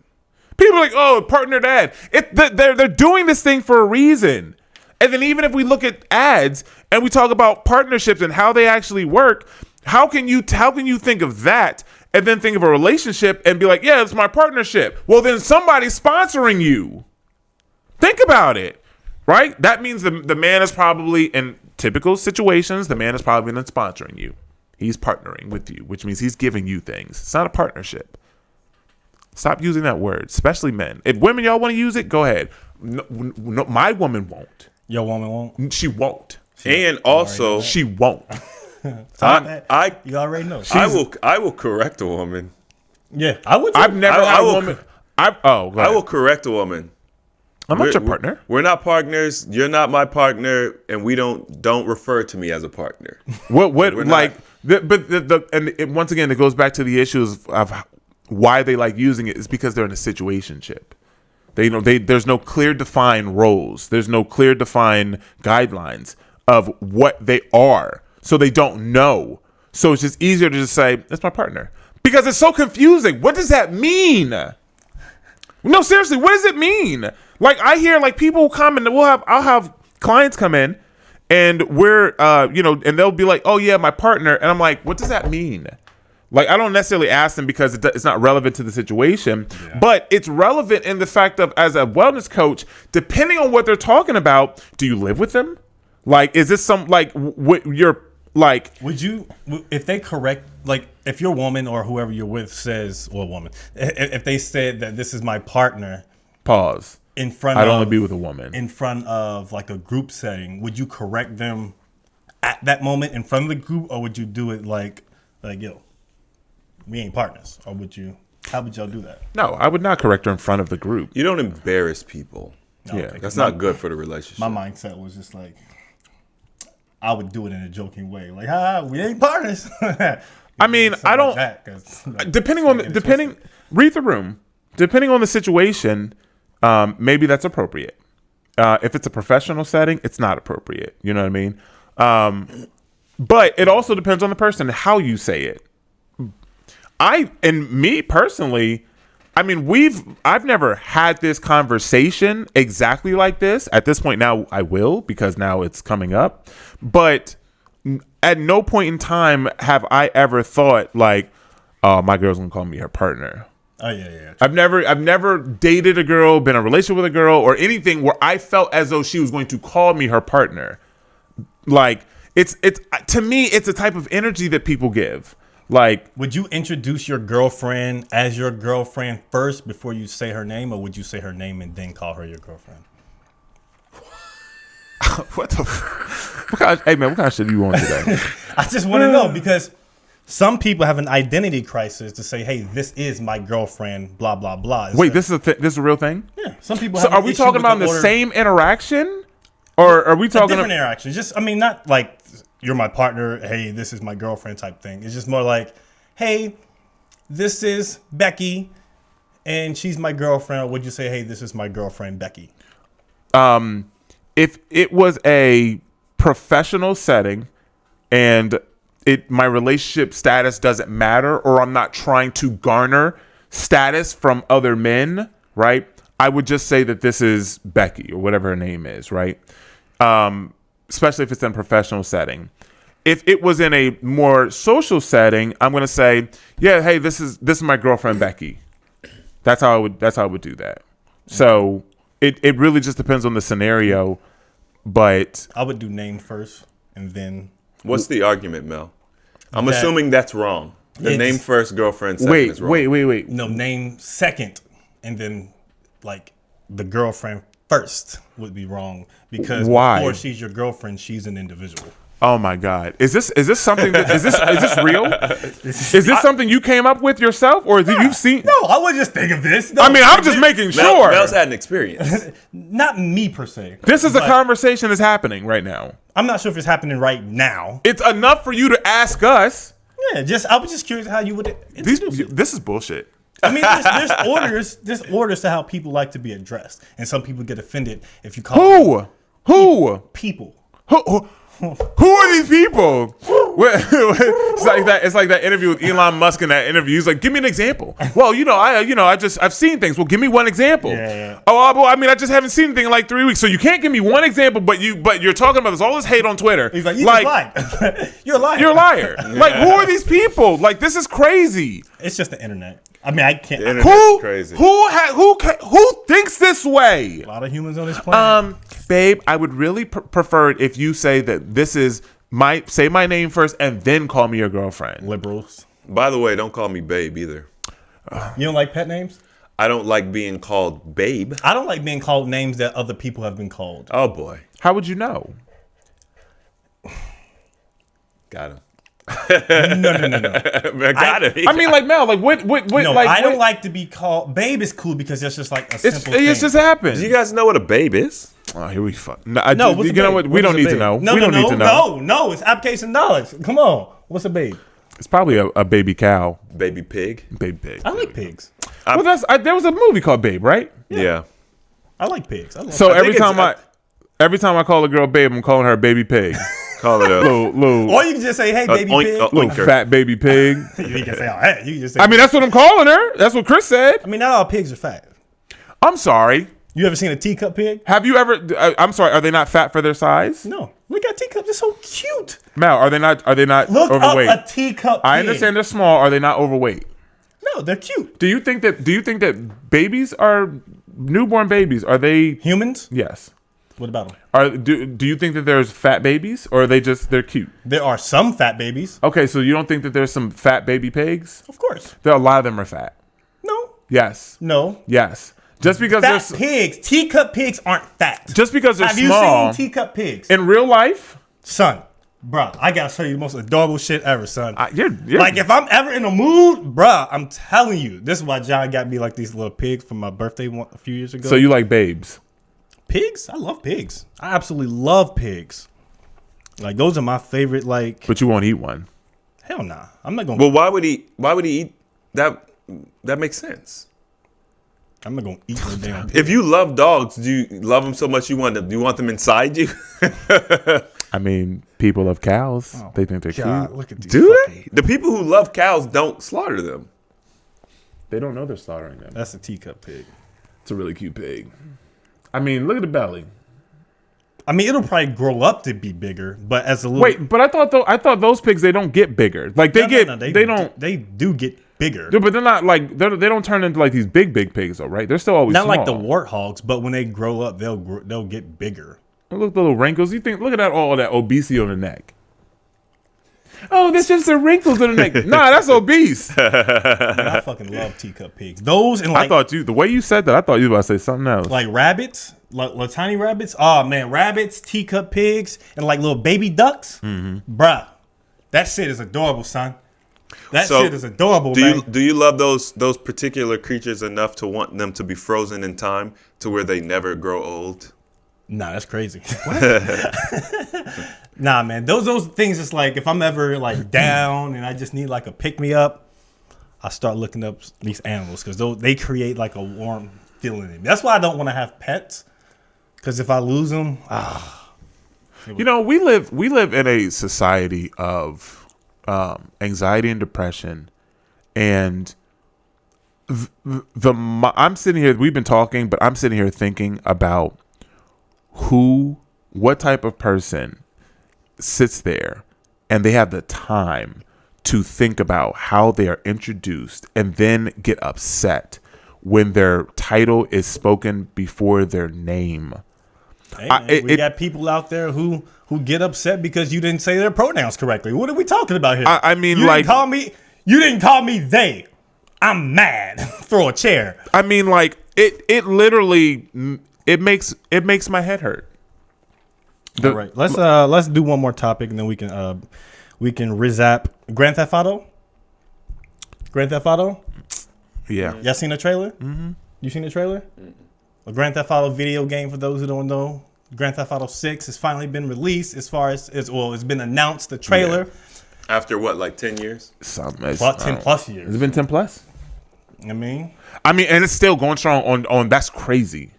People are like, oh, partner to ad. They're doing this thing for a reason. And then even if we look at ads and we talk about partnerships and how they actually work, how can you think of that and then think of a relationship and be like, yeah, it's my partnership? Well, then somebody's sponsoring you. Think about it, right? That means the man is probably, in typical situations, the man is probably not sponsoring you. He's partnering with you, which means he's giving you things. It's not a partnership. Stop using that word, especially men. If women, y'all want to use it, go ahead. No, my woman won't. Your woman won't? She won't. And also, she won't. You already know. I will correct a woman. Yeah, I would. I've never had a woman. I will correct a woman. I'm not your partner. We're not partners. You're not my partner, and we don't refer to me as a partner. What like? And once again, it goes back to the issues of why they like using it is because they're in a situationship. There's no clear defined roles. There's no clear defined guidelines of what they are. So they don't know. So it's just easier to just say, that's my partner. Because it's so confusing. What does that mean? No, seriously, what does it mean? Like, I hear like people come and I'll have clients come in and we're and they'll be like, oh yeah, my partner. And I'm like, what does that mean? Like, I don't necessarily ask them because it's not relevant to the situation, but it's relevant in the fact of, as a wellness coach, depending on what they're talking about, do you live with them? Like, is this some, like, what you're, like... Would you, if they correct, like, if your woman or whoever you're with says, or woman, if they said that this is my partner... Pause. I'd only be with a woman. In front of, like, a group setting, would you correct them at that moment in front of the group, or would you do it like yo, we ain't partners? Or how would y'all do that? No, I would not correct her in front of the group. You don't embarrass people. No, yeah. That's not good for the relationship. My mindset was just like, I would do it in a joking way. Like, we ain't partners. I mean, I don't, read the room. Depending on the situation, maybe that's appropriate. If it's a professional setting, it's not appropriate. You know what I mean? But it also depends on the person, how you say it. Me personally, I mean, I've never had this conversation exactly like this. At this point now I will, because now it's coming up. But at no point in time have I ever thought like, oh, my girl's gonna call me her partner. Oh yeah. I've never dated a girl, been in a relationship with a girl, or anything where I felt as though she was going to call me her partner. Like, it's to me, it's a type of energy that people give. Like, would you introduce your girlfriend as your girlfriend first before you say her name, or would you say her name and then call her your girlfriend? What kind of shit are you on today? I just want to know, because Some people have an identity crisis to say, "Hey, this is my girlfriend." Blah blah blah. Wait, this is a real thing? Yeah. Some people. So have are we talking about the same interaction, or are we talking different interactions? Just, I mean, not like you're my partner. Hey, this is my girlfriend type thing. It's just more like, hey, this is Becky, and she's my girlfriend. Or would you say, hey, this is my girlfriend, Becky? If it was a professional setting and my relationship status doesn't matter, or I'm not trying to garner status from other men, right? I would just say that this is Becky or whatever her name is, right? Especially if it's in a professional setting. If it was in a more social setting, I'm gonna say, yeah, hey, this is my girlfriend Becky. That's how I would do that. So it really just depends on the scenario, but I would do name first and then. What's the argument, Mel? I'm assuming that's wrong. The name first, girlfriend second is wrong. Wait. No, name second, and then like the girlfriend first would be wrong because Why? Before she's your girlfriend, she's an individual. Oh my God! Is this something? Is this real? Is this something you came up with yourself, or you've seen? No, I would just think of this. No, I mean, I'm just making sure. Mel's had an experience. Not me per se. This is a but conversation that's happening right now. I'm not sure if it's happening right now. It's enough for you to ask us. Yeah, I was just curious how you would introduce it. This is bullshit. I mean, there's orders to how people like to be addressed, and some people get offended if you call Who? people. Who are these people? It's like that interview with Elon Musk in that interview. He's like, give me an example. Well, I've seen things. Well, give me one example. Yeah. Oh, well, I mean, I just haven't seen anything in like 3 weeks. So you can't give me one example, but you're talking about all this hate on Twitter. He's like, you're a liar. You're a liar. You're a liar. Like, who are these people? Like, this is crazy. It's just the internet. I mean, I can't. The internet's crazy. Who thinks this way? A lot of humans on this planet. Babe, I would really prefer it if you say that this is say my name first and then call me your girlfriend. Liberals. By the way, don't call me babe either. You don't like pet names? I don't like being called babe. I don't like being called names that other people have been called. Oh boy, How would you know? got him. No. I got it. I mean, like Mel, like what? No, like, I don't what- like to be called. Babe is cool because it's just like a simple It's thing. just happened. Do you guys know what a babe is? Oh, here we fuck. No, what's you a know babe? what? We What don't is a need to babe? know. No, we don't need to know. No, it's application knowledge. Come on. What's a babe? It's probably a baby cow, Baby pig. baby pig. I like pigs. Well, there was a movie called Babe, right? Yeah. I like pigs. I love So pigs. every time I call a girl babe, I'm calling her a baby pig. Call it a little Or you can just say, hey, baby oink, pig. oink. little Oinker. fat baby pig. You can say, oh, hey. You can just say, I mean, that's what I'm calling her. That's what Chris said. I mean, not all pigs are fat. I'm sorry. You ever seen a teacup pig? Have you ever? I'm sorry. Are they not fat for their size? No. Look at teacups. They're so cute. Mal, are they not? Are they not Look overweight? up a teacup pig. I understand they're small. Are they not overweight? No, they're cute. Do you think that babies are newborn babies? Are they? Humans? Yes. What about them? Do you think that there's fat babies, or are they're cute? There are some fat babies. Okay, so you don't think that there's some fat baby pigs? Of course. There, a lot of them are fat. No. Yes. No. Yes. Just because Fat they're pigs. Teacup pigs aren't fat. just because they're Have small you seen teacup pigs? in real life. Son, bruh, I gotta show you the most adorable shit ever, son. You're Like, if I'm ever in a mood, bruh, I'm telling you, this is why John got me like these little pigs for my birthday a few years ago. so you like babes. Pigs? I love pigs. I absolutely love pigs. Like, those are my favorite, like, But you won't eat one. hell nah. I'm not gonna, Well, why would he eat that? That makes sense. I'm not gonna eat no damn pig. If you love dogs, do you love them so much you want them? Do you want them inside you? I mean, people love cows. They think they're God, cute. look at these. Do fucking- they? The people who love cows don't slaughter them. They don't know they're slaughtering them. That's a teacup pig. It's a really cute pig. I mean, look at the belly. I mean, it'll probably grow up to be bigger, but as a little Wait, but I thought those pigs, they don't get bigger. Like they No, they do get bigger. Yeah, but they're not like they don't turn into like these big pigs though, right? They're still always Not small. like the warthogs, but when they grow up, they'll get bigger. Look at the little wrinkles. Look at that all that obesity on the neck. Oh, that's just the wrinkles on the neck. Nah, that's obese. I fucking love teacup pigs. Those and like I thought the way you said that, I thought you were about to say something else. like rabbits, like tiny rabbits. Oh man, rabbits, teacup pigs, and like little baby ducks. Bruh, that shit is adorable, son. That So, shit is adorable, Do man. you love those particular creatures enough to want them to be frozen in time to where they never grow old? Nah, that's crazy. Nah, man. Those things is like if I'm ever like down and I just need like a pick me up, I start looking up these animals because they create like a warm feeling in me. That's why I don't want to have pets. Because if I lose them, You know, we live in a society of anxiety and depression, and I'm sitting here. We've been talking, but I'm sitting here thinking about what type of person sits there, and they have the time to think about how they are introduced, and then get upset when their title is spoken before their name. hey, man, we got people out there who get upset because you didn't say their pronouns correctly. What are we talking about here? I mean, you like, you didn't call me they. I'm mad. Throw a chair. I mean, like, it literally it makes my head hurt. All right, let's do one more topic and then we can rizap Grand Theft Auto. Grand Theft Auto. Yeah. Y'all seen the trailer? Mm-hmm. You seen the trailer? Mm-hmm. A Grand Theft Auto video game, for those who don't know. Grand Theft Auto 6 has finally been released it's been announced, the trailer. Yeah. After what, like 10 years? 10 plus years. It's been 10 plus. I mean, and it's still going strong on that's crazy.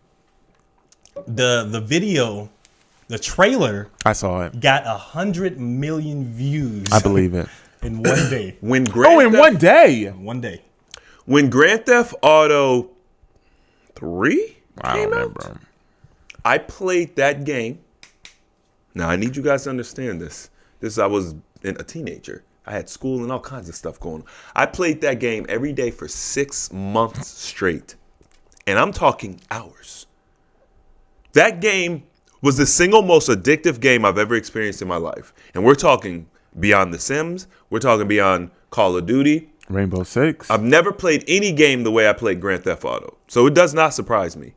The video, the trailer, I saw it. got 100 million views. I believe it. In one day. One day. One day. When Grand Theft Auto 3 I don't remember. I played that game. Now, I need you guys to understand this. I was a teenager. I had school and all kinds of stuff going on. I played that game every day for 6 months straight. And I'm talking hours. That game was the single most addictive game I've ever experienced in my life. And we're talking beyond The Sims. We're talking beyond Call of Duty. Rainbow Six. I've never played any game the way I played Grand Theft Auto. So it does not surprise me.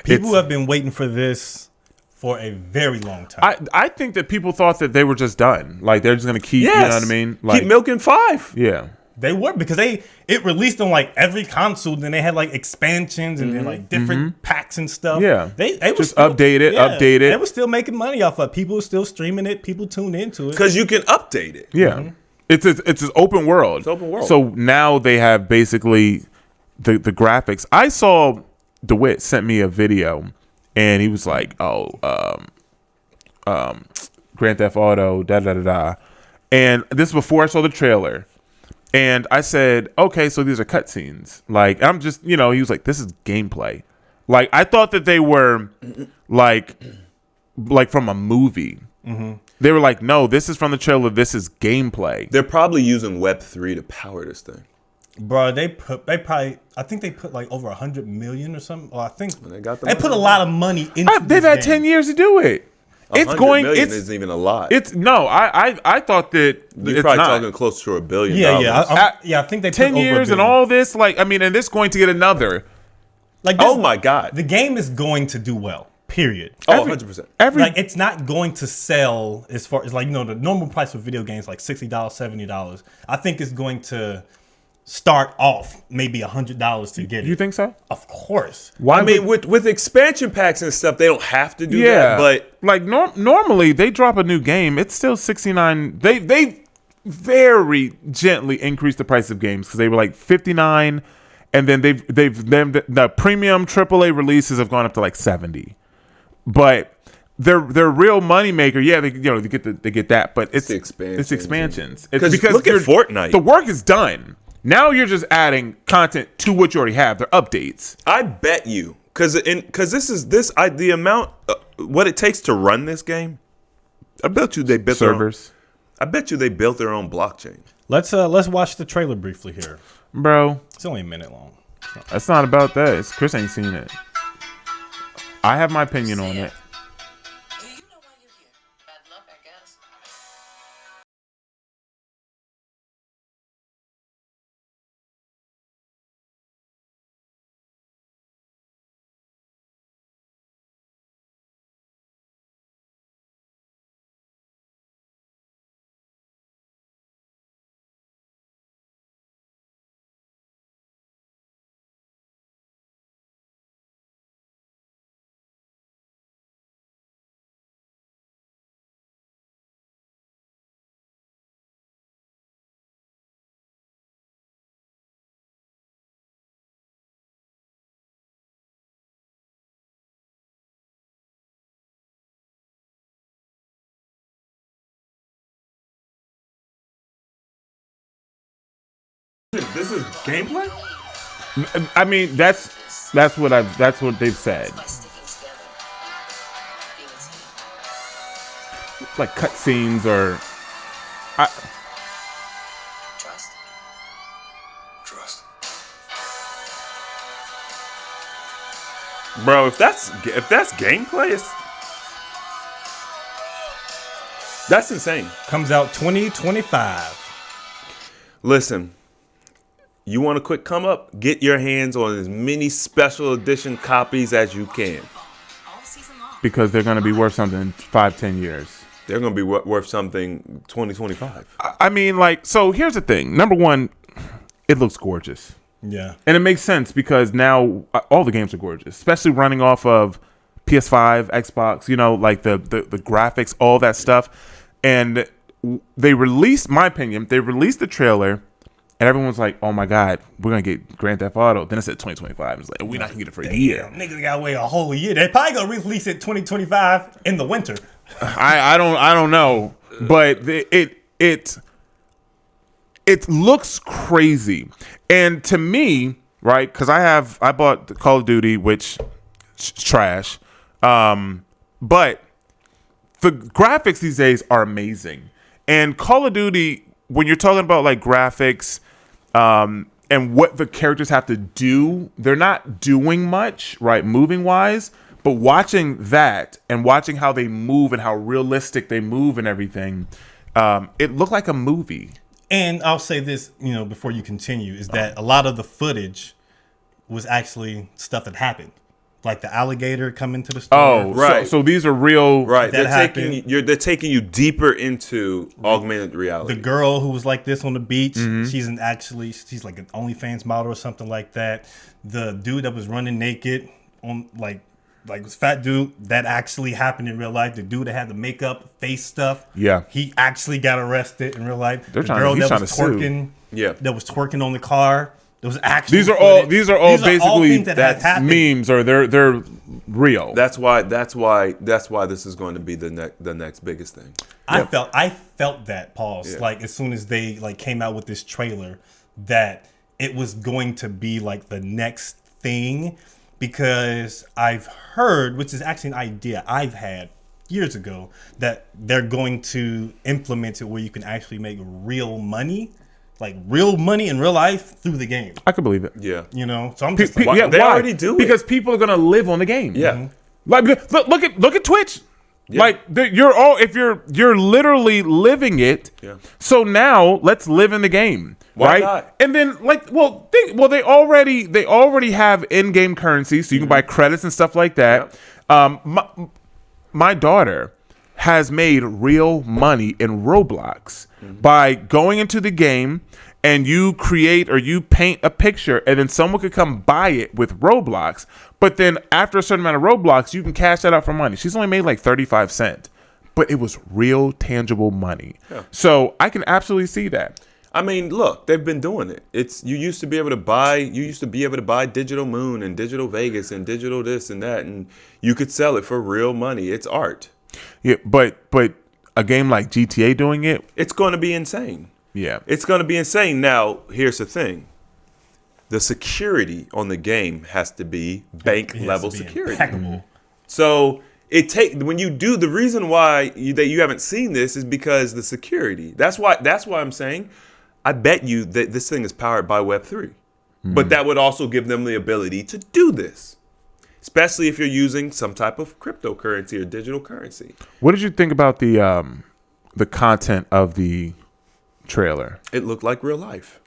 People have been waiting for this for a very long time. I think that people thought that they were just done. Like, they're just going to keep, you know what I mean? Like, keep milking 5. Yeah. They were, because it released on like every console. Then they had like expansions and then like different packs and stuff. Yeah, they just was still, update it. They were still making money off of it. People were still streaming it. People tuned into it because you can update it. Yeah, it's an open world. It's open world. So now they have basically the graphics. I saw DeWitt sent me a video, and he was like, Grand Theft Auto, da da da da, and this is before I saw the trailer. And I said, okay, so these are cutscenes. Like, I'm just, he was like, this is gameplay. Like, I thought that they were like from a movie. Mm-hmm. They were like, no, this is from the trailer. This is gameplay. They're probably using Web3 to power this thing. Bro, I think they put like over 100 million or something. Or I think they put a lot of money into They've had 10 years to do it. It's going. Million isn't even a lot. I thought that you're probably talking close to $1 billion. Yeah, I think they 10 put years over and all this. Like, I mean, and this going to get another. Like, this, oh my God, the game is going to do well. Period. 100%. Like, it's not going to sell as far as like the normal price for video games like $60, $70. I think it's going to start off maybe $100 to get it. You think so? Of course. Why? I mean, with expansion packs and stuff, they don't have to do that. But like normally they drop a new game, it's still $69. They very gently increased the price of games because they were like $59, and then the premium AAA releases have gone up to like $70. But their real moneymaker, they get that, but it's expansions. It's because look at Fortnite. The work is done. Now you're just adding content to what you already have. They're updates. I bet you, because the amount, what it takes to run this game. I bet you they built servers. I bet you they built their own blockchain. Let's watch the trailer briefly here, bro. It's only a minute long. It's not about that. Chris ain't seen it. I have my opinion on it. This is gameplay? I mean, that's what they've said. Like cutscenes or Trust. Bro, if that's gameplay, that's insane. Comes out 2025. Listen, you want a quick come up? Get your hands on as many special edition copies as you can. because they're going to be worth something in 5-10 years. They're going to be worth something 2025. I mean, like, so here's the thing. Number one, it looks gorgeous. Yeah. And it makes sense because now all the games are gorgeous, especially running off of PS5, Xbox, you know, like the graphics, all that stuff. And they released, my opinion, they released the trailer and everyone's like, oh my God, we're going to get Grand Theft Auto. Then it said 2025. It's like, we're not going to get it for a year. Niggas got to wait a whole year. They're probably going to release it 2025 in the winter. I don't know, but it looks crazy. And to me, right, because I bought the Call of Duty, which is trash, but the graphics these days are amazing. And Call of Duty, when you're talking about like graphics and what the characters have to do, they're not doing much, right, moving wise. But watching that and watching how they move and how realistic they move and everything, it looked like a movie. And I'll say this, before you continue, is that a lot of the footage was actually stuff that happened. Like the alligator coming to the store. Oh, right. So these are real. Right. That They're taking you deeper into augmented reality. The girl who was like this on the beach, Mm-hmm. she's like an OnlyFans model or something like that. The dude that was running naked on like this fat dude, that actually happened in real life. The dude that had the makeup, face stuff. Yeah. He actually got arrested in real life. He's that trying was to sue. twerking. Yeah. That was twerking on the car. There was actually These are all basically things that had happened. memes, or they're real. That's why this is going to be the next biggest thing. I felt that pause. Yeah. Like as soon as they came out with this trailer, that it was going to be like the next thing, because I've heard, which is actually an idea I've had years ago, that they're going to implement it where you can actually make real money. Like real money in real life through the game. I can believe it. Yeah. So I'm just like, Why- they already do it. Because people are gonna live on the game. Yeah. Mm-hmm. Like look at Twitch. Yeah. Like you're literally living it. Yeah. So now let's live in the game, Why right? not? And then they already have in-game currency, so you can buy credits and stuff like that. My daughter has made real money in Roblox by going into the game and you create or you paint a picture and then someone could come buy it with Roblox. But then after a certain amount of Roblox, you can cash that out for money. She's only made like 35 cents, but it was real tangible money. Yeah. So I can absolutely see that. I mean, look, they've been doing it. You used to be able to buy Digital Moon and Digital Vegas and digital this and that, and you could sell it for real money. It's art. Yeah, but a game like GTA doing it, It's going to be insane. yeah. It's going to be insane. Now, here's the thing. The security on the game has to be bank level security. Impeccable. So when you do, the reason why you haven't seen this is because the security. That's why I'm saying, I bet you that this thing is powered by Web3. But that would also give them the ability to do this, especially if you're using some type of cryptocurrency or digital currency. What did you think about the content of the trailer? It looked like real life.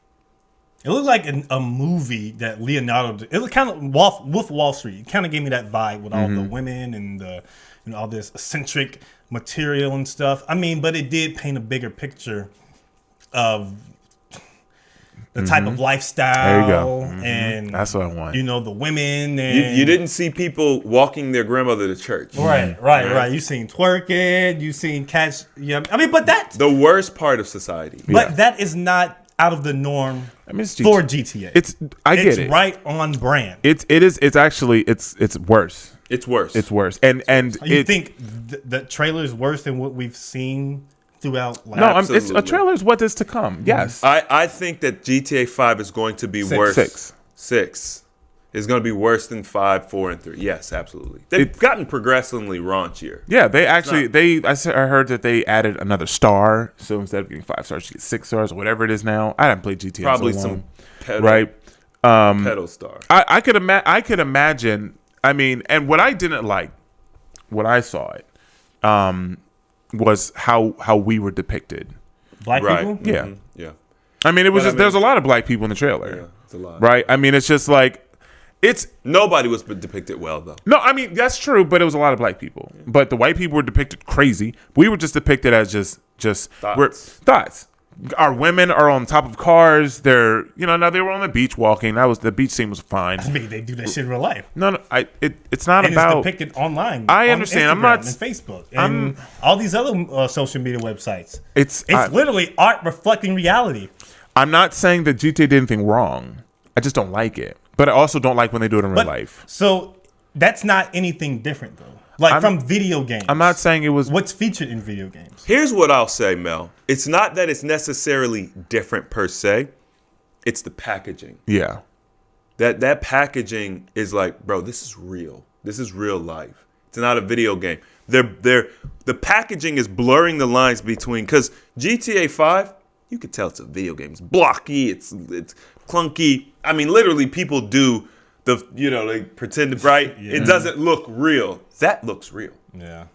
It looked like a movie that Leonardo did. It was kind of Wolf of Wall Street. It kind of gave me that vibe with all the women and all this eccentric material and stuff. I mean, but it did paint a bigger picture of the type of lifestyle. There you go. And That's what I want. the women. And You didn't see people walking their grandmother to church. Right. You seen twerking. You seen cats. Yeah. I mean, but The worst part of society. but that is not out of the norm It's for GTA. It's It's right on brand. It's actually worse. It's worse. It's worse. And You think the trailer is worse than what we've seen throughout. Like, No, it's a Absolutely. trailer is what is to come. Yes. I think that GTA 5 is going to be worse. Six. 6 is going to be worse than 5, 4, and 3. Yes, absolutely. They've gotten progressively raunchier. Yeah, they actually I heard that they added another star, so instead of getting 5 stars, you get 6 stars or whatever it is now. I haven't played GTA Probably in so long, some right? pedal star. I could imagine. I mean, and what I didn't like, what I saw it, was how we were depicted. black Right. people. Yeah. Mhm. Yeah. I mean, it was But I just there's a mean- lot of black people in the trailer, Yeah. It's a lot. right? I mean, it's just like it's. Nobody was depicted well, though. No, I mean that's true, but it was a lot of black people. But the white people were depicted crazy. We were just depicted as just we're thoughts. Our women are on top of cars. They're now they were on the beach walking. The beach scene was fine. I mean, they do that shit in real life. No, it's not And about. it's depicted online. I on understand. I'm Instagram not- and Facebook and all these other social media websites. It's Literally art reflecting reality. I'm not saying that GTA did anything wrong. I just don't like it. But I also don't like when they do it in real But life. so that's not anything different though. Like from video games. I'm not saying it was. What's featured in video games. Here's what I'll say, Mel. It's not that it's necessarily different per se. It's the packaging. Yeah. That packaging is like, bro, this is real. This is real life. It's not a video game. The packaging is blurring the lines between, because GTA 5, you could tell it's a video game. It's blocky. It's clunky. I mean, literally, people do they pretend, right? It doesn't look real. That looks real. Yeah.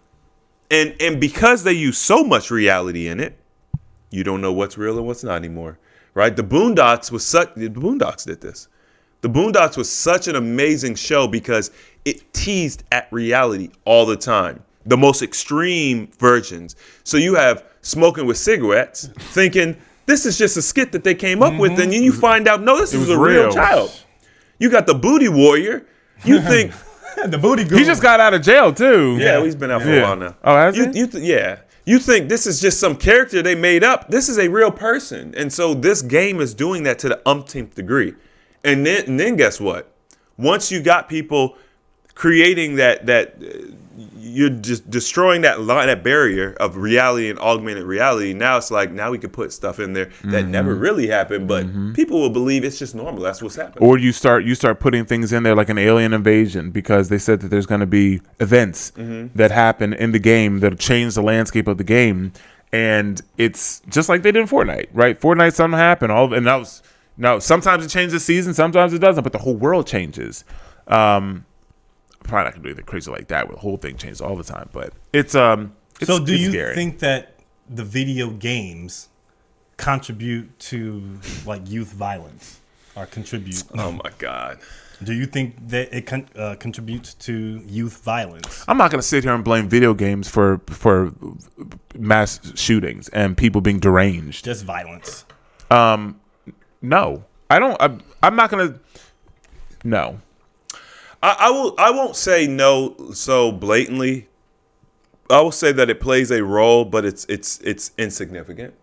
And because they use so much reality in it, you don't know what's real and what's not anymore, right? The Boondocks did this. The Boondocks was such an amazing show because it teased at reality all the time. The most extreme versions. So you have smoking with cigarettes, thinking this is just a skit that they came up with, and then you find out, no, this is was a real real. child. You got the booty warrior. You think, The booty goo. He just got out of jail too. yeah, he's been out for a while now. Oh, has he? You think this is just some character they made up. This is a real person. And so this game is doing that to the umpteenth degree. And then guess what? Once you got people creating that you're just destroying that line, that barrier of reality and augmented reality. Now it's like, now we can put stuff in there that never really happened, but people will believe it's just normal. That's what's happening. Or you start putting things in there like an alien invasion because they said that there's going to be events that happen in the game that'll change the landscape of the game, and it's just like they did in Fortnite, right? Fortnite, something happened, now sometimes it changes the season, sometimes it doesn't, but the whole world changes. Probably not gonna do anything crazy like that where the whole thing changes all the time, but it's So do it's you scary. think that the video games contribute to like youth violence or contribute? Oh my God. Do you think that it contributes to youth violence? I'm not gonna sit here and blame video games for mass shootings and people being deranged. Just violence. No, I don't. I'm not gonna. No. I won't say no so blatantly. I will say that it plays a role, but it's insignificant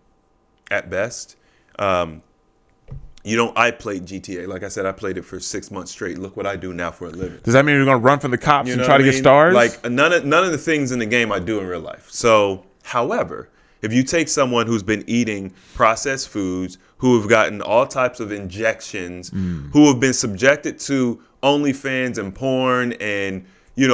at best. I played GTA. Like I said, I played it for 6 months straight. Look what I do now for a living. Does that mean you're gonna run from the cops You and know try what to I get mean? stars? Like none of the things in the game I do in real life. So, however, if you take someone who's been eating processed foods, who have gotten all types of injections, who have been subjected to OnlyFans and porn and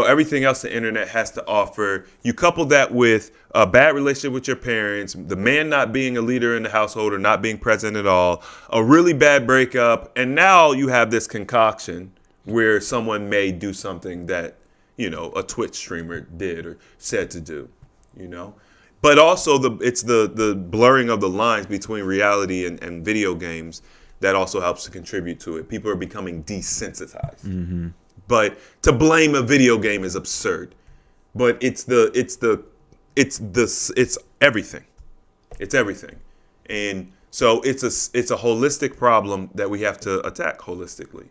everything else the internet has to offer, you couple that with a bad relationship with your parents, the man not being a leader in the household or not being present at all, a really bad breakup, and now you have this concoction where someone may do something that a Twitch streamer did or said to do, But also it's the blurring of the lines between reality and video games that also helps to contribute to it. People are becoming desensitized. But to blame a video game is absurd. But it's everything. It's everything. And so it's a holistic problem that we have to attack holistically.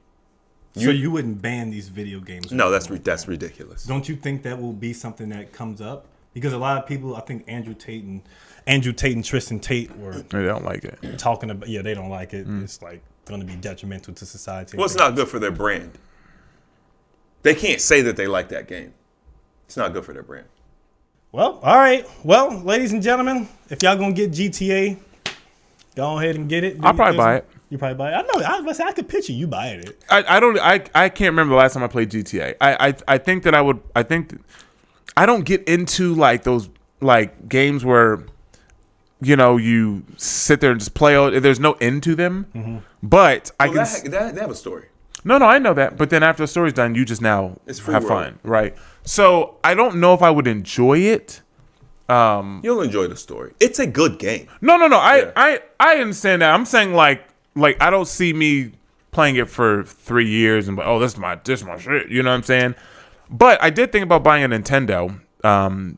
So you wouldn't ban these video games? No, that's ridiculous. Don't you think that will be something that comes up? Because a lot of people, I think Andrew Tate and Tristan Tate were they don't like it. talking about. Yeah, they don't like it. It's like going to be detrimental to society. Well, it's not good for their brand. They can't say that they like that game. It's not good for their brand. Well, all right. Well, ladies and gentlemen, if y'all gonna get GTA, go ahead and get it. I'll probably buy it. You probably buy it. I know. I was gonna say I could picture you buying it. I can't remember the last time I played GTA. I think that I would. I don't get into like those like games where, you know, you sit there and just play. There's no end to them. Mm-hmm. But I can. They have a story. No, I know that. But then after the story's done, you just now have fun, right? So I don't know if I would enjoy it. You'll enjoy the story. It's a good game. No. I understand that. I'm saying like I don't see me playing it for 3 years and this is my shit. You know what I'm saying? But I did think about buying a Nintendo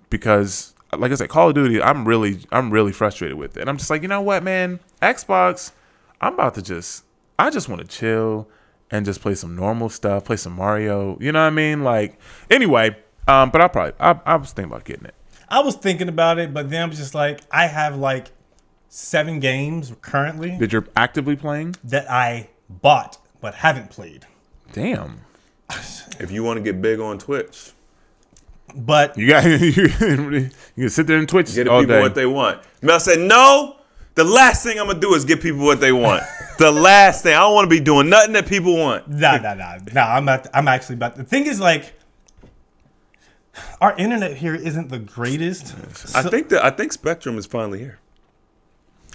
because, like I said, Call of Duty. I'm really frustrated with it. And I'm just like, you know what, man? Xbox. I just want to chill and just play some normal stuff, play some Mario. You know what I mean? Like, anyway, but I was thinking about getting it. I was thinking about it, but then I'm just like, I have like 7 games currently that you're actively playing that I bought but haven't played. Damn. If you want to get big on Twitch, but you can sit there and Twitch get all people day. what they want. Mel said, no. The last thing I'm gonna do is give people what they want. The last thing. I don't want to be doing nothing that people want. Nah. I'm actually about. The thing is, like, our internet here isn't the greatest. I think Spectrum is finally here.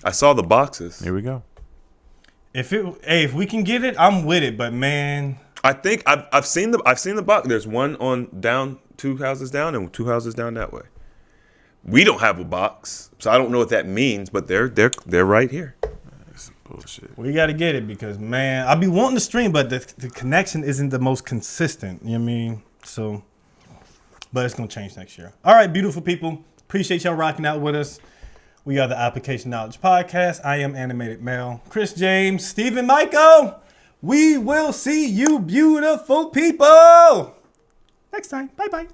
I saw the boxes. Here we go. If we can get it, I'm with it. But man, I think I've seen the box. There's one on down 2 houses down and 2 houses down that way. We don't have a box, so I don't know what that means. But they're right here. That's bullshit. We got to get it because, man, I'll be wanting to stream, but the connection isn't the most consistent. You know what I mean? So, but it's gonna change next year. All right, beautiful people. Appreciate y'all rocking out with us. We are the Application Knowledge Podcast. I am Animated Mel, Chris James, Stephen Michael. We will see you beautiful people next time. Bye-bye.